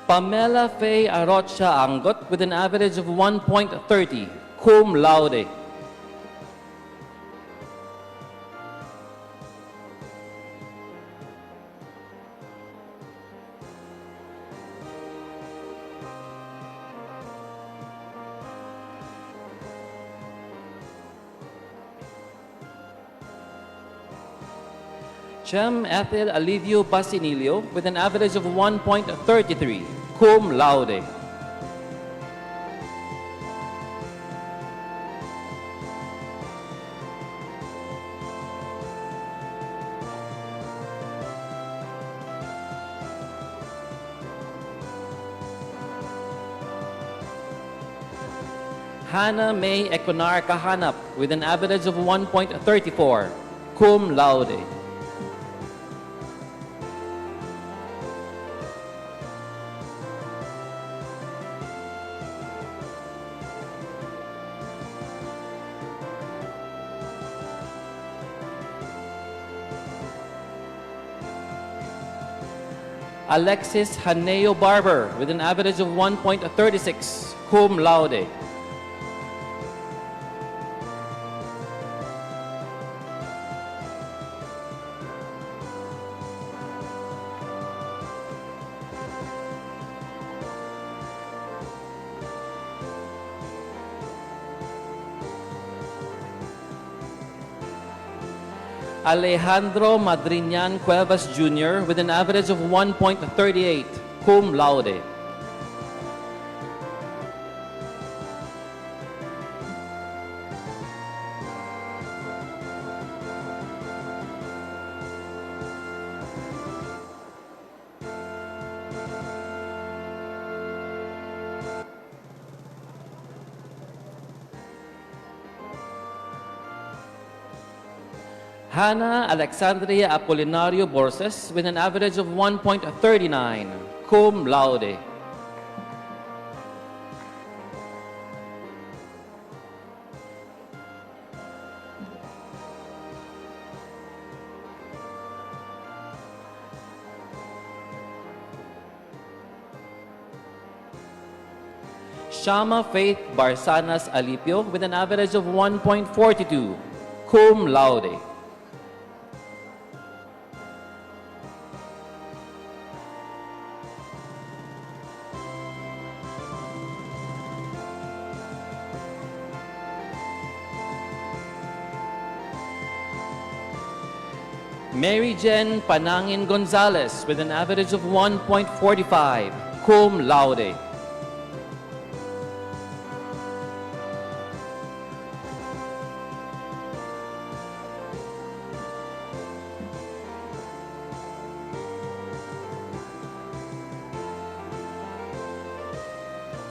Pamela Faye Arocha Angot with an average of 1.30, cum laude. Chem Ethel Alivio Basinilio with an average of 1.33, cum laude. Hannah May Econar Kahanap with an average of 1.34, cum laude. Alexis Haneo Barber with an average of 1.36, cum laude. Alejandro Madriñan Cuevas Jr. with an average of 1.38, cum laude. Hannah Alexandria Apolinario Borges with an average of 1.39, cum laude. Shama Faith Barsanas Alipio with an average of 1.42, cum laude. Mary Jen Panangin Gonzalez with an average of 1.45, cum laude.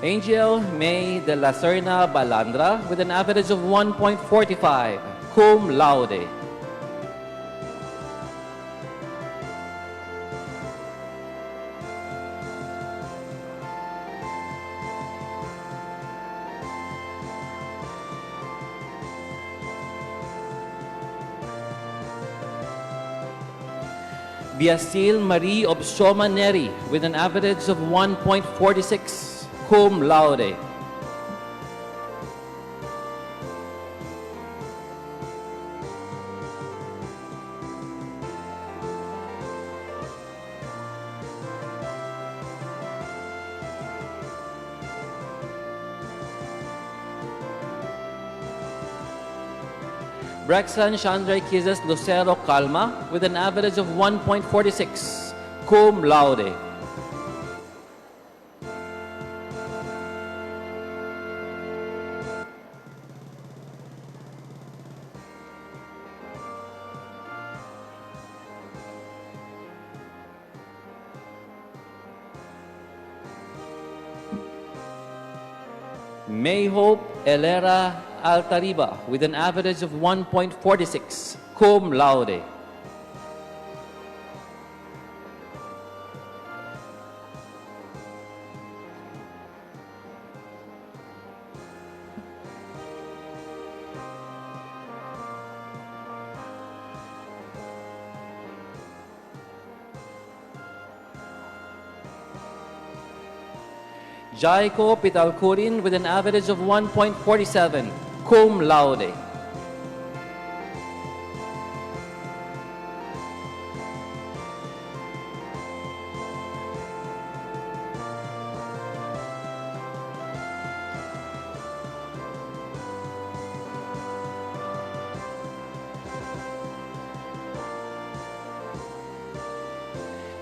Angel May de la Serna Balandra with an average of 1.45, cum laude. Viasil Marie Obsoma Neri with an average of 1.46, cum laude. Brexan Chandra Kizes Lucero Calma with an average of 1.46, cum laude. Mayhope Elera Altariba with an average of 1.46, cum laude. Jaiko Pitalcurin with an average of 1.47, cum laude.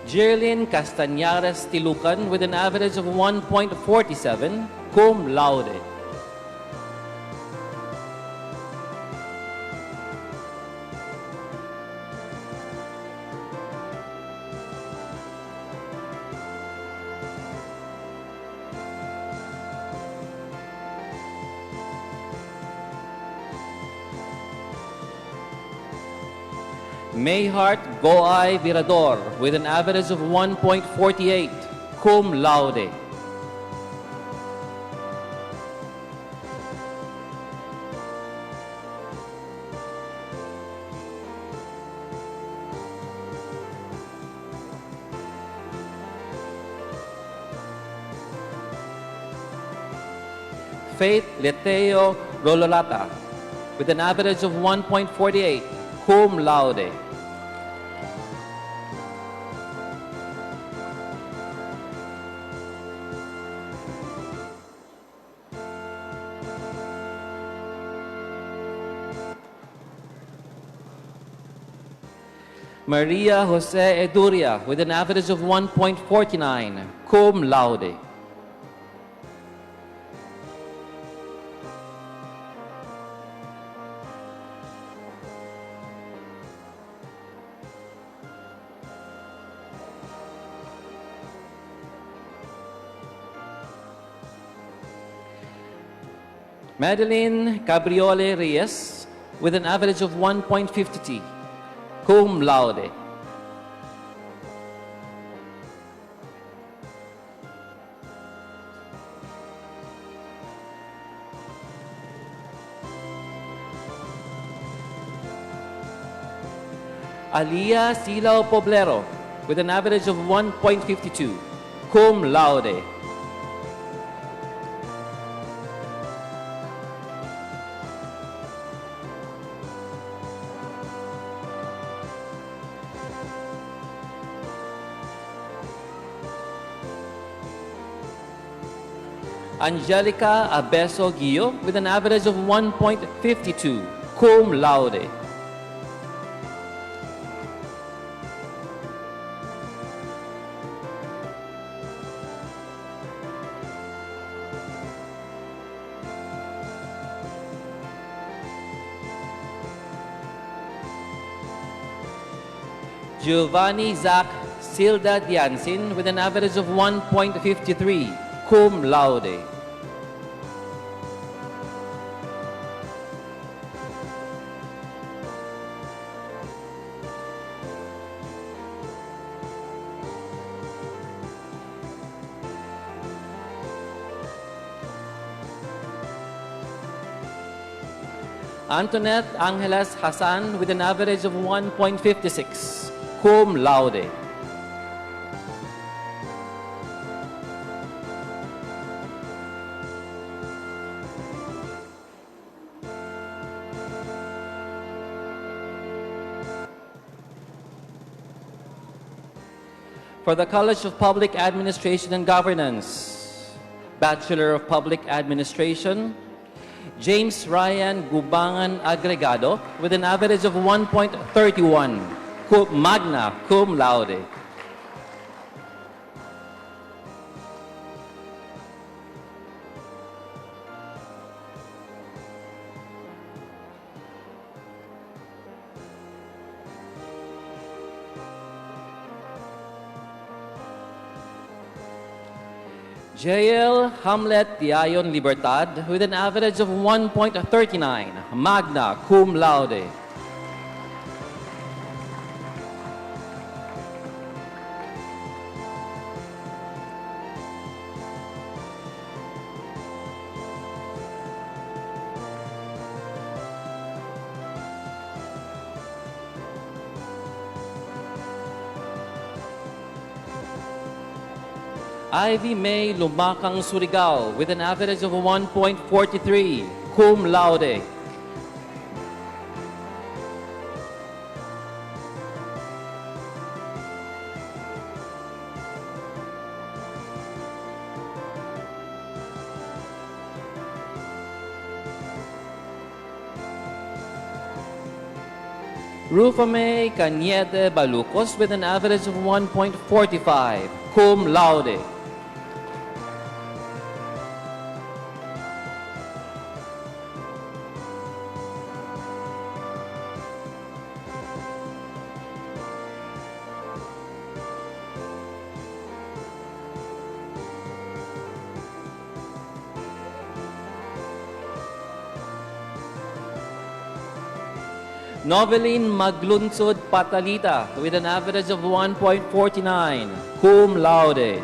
Jerlyn Castañares Tilucan with an average of 1.47, cum laude. Mayhart Goay Virador with an average of 1.48, cum laude. Faith Leteo Rololata with an average of 1.48, cum laude. Maria Jose Eduria with an average of 1.49, cum laude. Madeline Cabriole Reyes with an average of 1.52, cum laude. Alia Silao Poblero with an average of 1.52, cum laude. Angelica Abeso Guillo with an average of 1.52, cum laude. Giovanni Zach Silda Diansin with an average of 1.53, cum laude. Antoinette Angeles Hassan with an average of 1.56, cum laude. For the College of Public Administration and Governance, Bachelor of Public Administration, James Ryan Gubangan Agregado with an average of 1.31, magna cum laude. JL Hamlet Diayon Libertad with an average of 1.39, magna cum laude. Ivy May Lumakang Surigao with an average of 1.43, cum laude. Rufame Cañete Balucos with an average of 1.45, cum laude. Noveline Maglunsod Patalita with an average of 1.49, cum laude.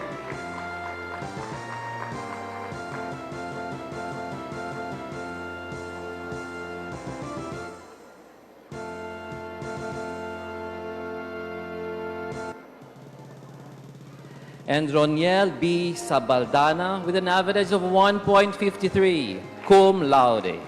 and Roniel B. Sabaldana with an average of 1.53, cum laude.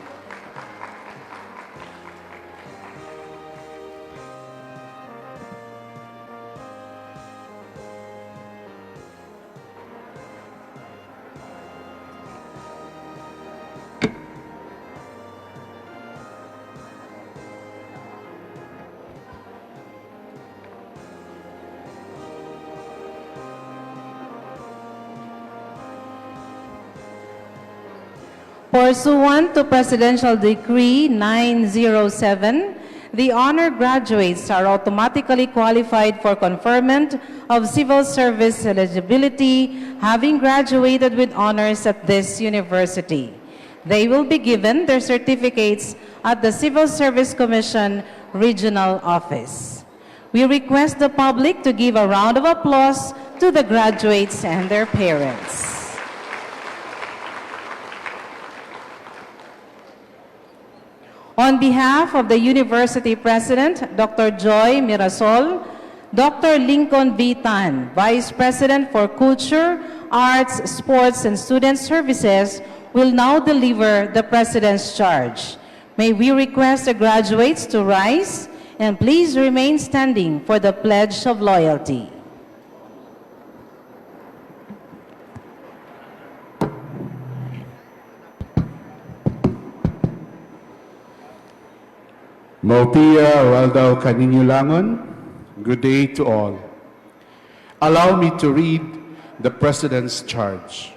Pursuant to Presidential Decree 907, the honor graduates are automatically qualified for conferment of civil service eligibility, having graduated with honors at this university. They will be given their certificates at the Civil Service Commission Regional Office. We request the public to give a round of applause to the graduates and their parents. On behalf of the University President, Dr. Joy Mirasol, Dr. Lincoln V. Tan, Vice President for Culture, Arts, Sports, and Student Services, will now deliver the President's charge. May we request the graduates to rise and please remain standing for the Pledge of Loyalty. Maupia Waldao Kaninyo Langon, good day to all. Allow me to read the President's charge.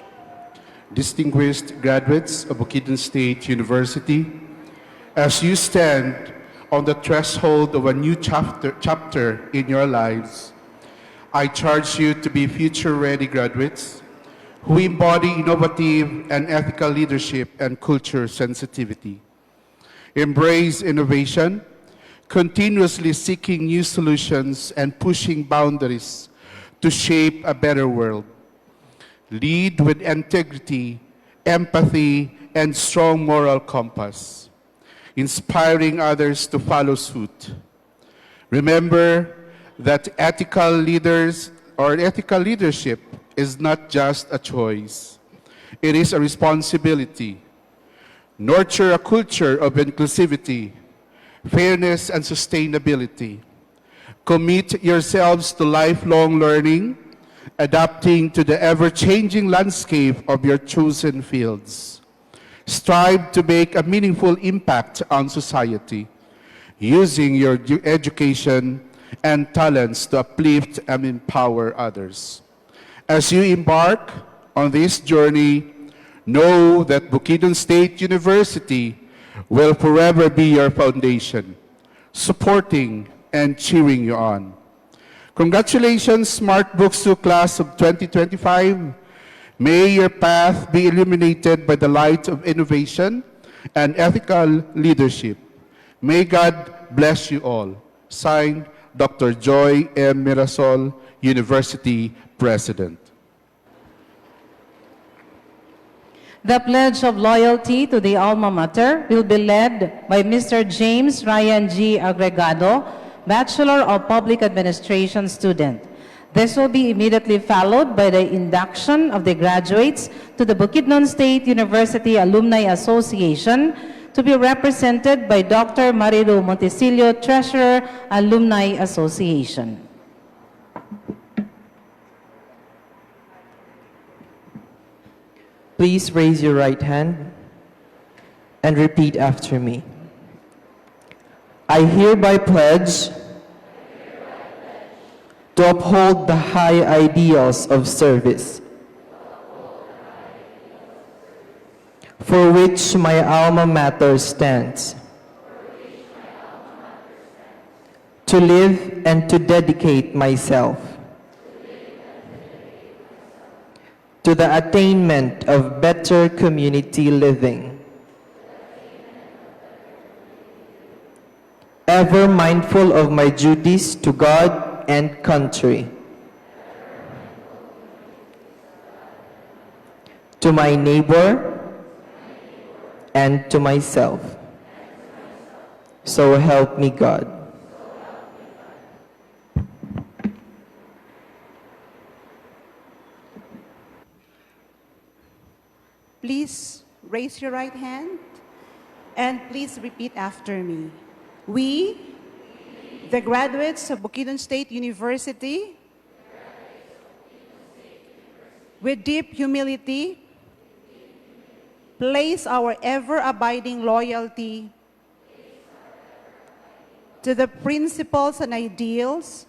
Distinguished graduates of Bukidnon State University, as you stand on the threshold of a new chapter in your lives, I charge you to be future-ready graduates who embody innovative and ethical leadership and culture sensitivity. Embrace innovation, continuously seeking new solutions and pushing boundaries to shape a better world. Lead with integrity, empathy, and strong moral compass, inspiring others to follow suit. Remember that ethical leadership is not just a choice. It is a responsibility. Nurture a culture of inclusivity, fairness, and sustainability. Commit yourselves to lifelong learning, adapting to the ever-changing landscape of your chosen fields. Strive to make a meaningful impact on society, using your education and talents to uplift and empower others. As you embark on this journey, know that Bukidnon State University will forever be your foundation, supporting and cheering you on. Congratulations, Smart BukSU Class of 2025. May your path be illuminated by the light of innovation and ethical leadership. May God bless you all. Signed, Dr. Joy M. Mirasol, University President. The Pledge of Loyalty to the Alma Mater will be led by Mr. James Ryan G. Agregado, Bachelor of Public Administration student. This will be immediately followed by the induction of the graduates to the Bukidnon State University Alumni Association, to be represented by Dr. Marilu Montesilio, Treasurer, Alumni Association. Please raise your right hand and repeat after me. I hereby pledge to uphold the high ideals of service for which my alma mater stands, to live and to dedicate myself to the attainment of better community living, ever mindful of my duties to God and country, to my neighbor, and to myself. So help me God. Please raise your right hand and please repeat after me. We, the graduates of Bukidnon State University, with deep humility, place our ever-abiding loyalty to the principles and ideals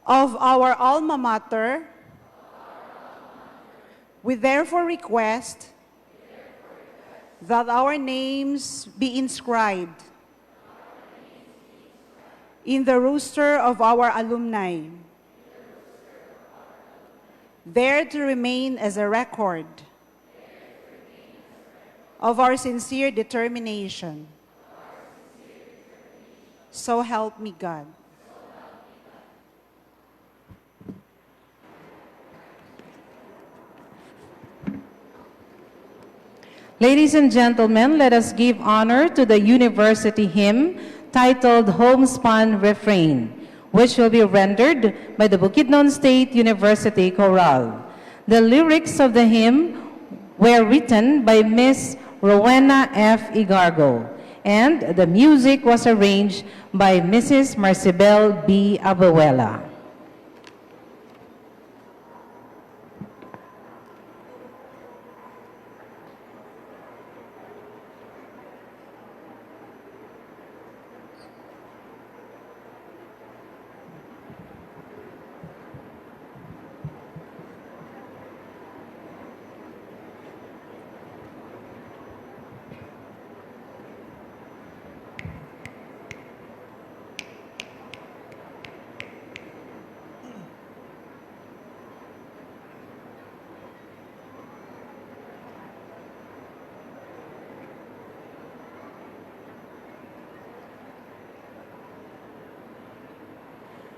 of our alma mater. We therefore request that our names be inscribed in the roster of our alumni, there to remain as a record of our sincere determination. So help me God. Ladies and gentlemen, let us give honor to the university hymn titled Homespun Refrain, which will be rendered by the Bukidnon State University Chorale. The lyrics of the hymn were written by Miss Rowena F. Igargo, and the music was arranged by Mrs. Marcibel B. Abuela.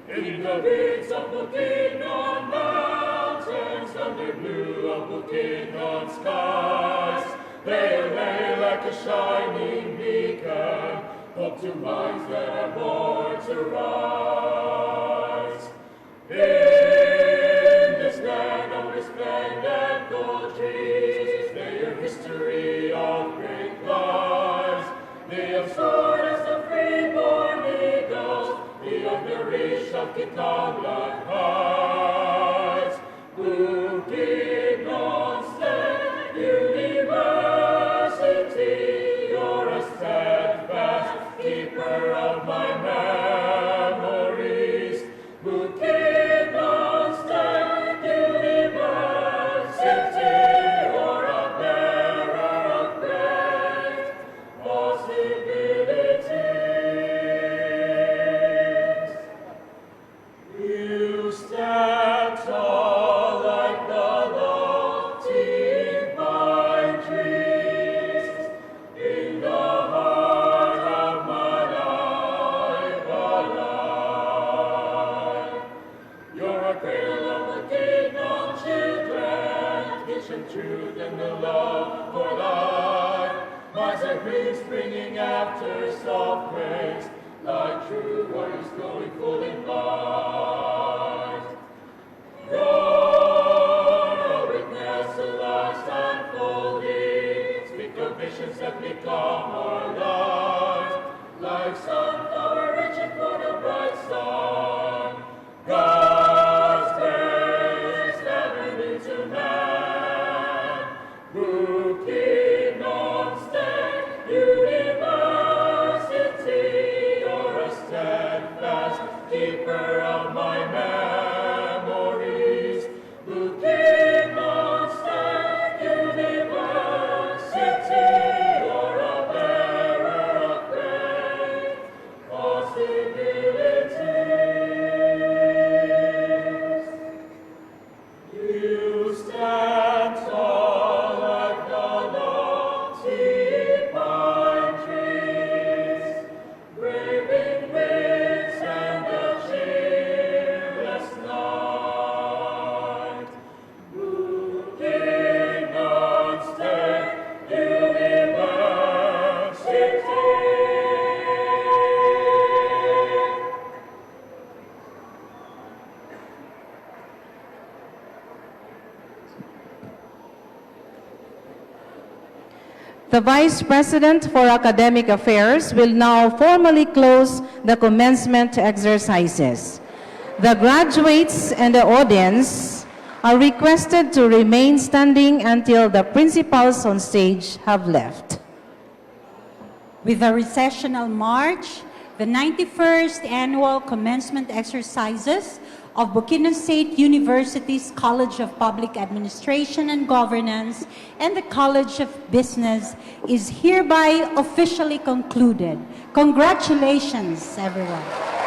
In the reeds of Bukidnon mountains, under blue of Bukidnon skies, they lay like a shining beacon, hope to minds that are born to rise. In this land of resplendent gold trees, they are history of great lives. They have soared as the freeborn eagles, beyond the reach of Kitanlan heights. Bukidnon State University, you're a steadfast keeper of my memories. Bukidnon State University, you're a bearer of great possibilities. You stand tall like the lofty pine trees in the heart of Manay Balay. You're a cradle of the Bukidnon children, teaching truth and the love for life. Minds are green, springing after soft praise, like true warriors glowing full in light. You're a witness to life's unfolding, speak of visions that become our lives, like sunflower reaching for the bright sun. God's grace never new to man. Bukidnon State University, you're a steadfast keeper of my memories. Bukidnon State University, you're a The Vice President for Academic Affairs will now formally close the commencement exercises. The graduates and the audience are requested to remain standing until the principals on stage have left. With the recessional march, the 91st Annual Commencement Exercises of Bukidnon State University's College of Public Administration and Governance and the College of Business is hereby officially concluded. Congratulations, everyone.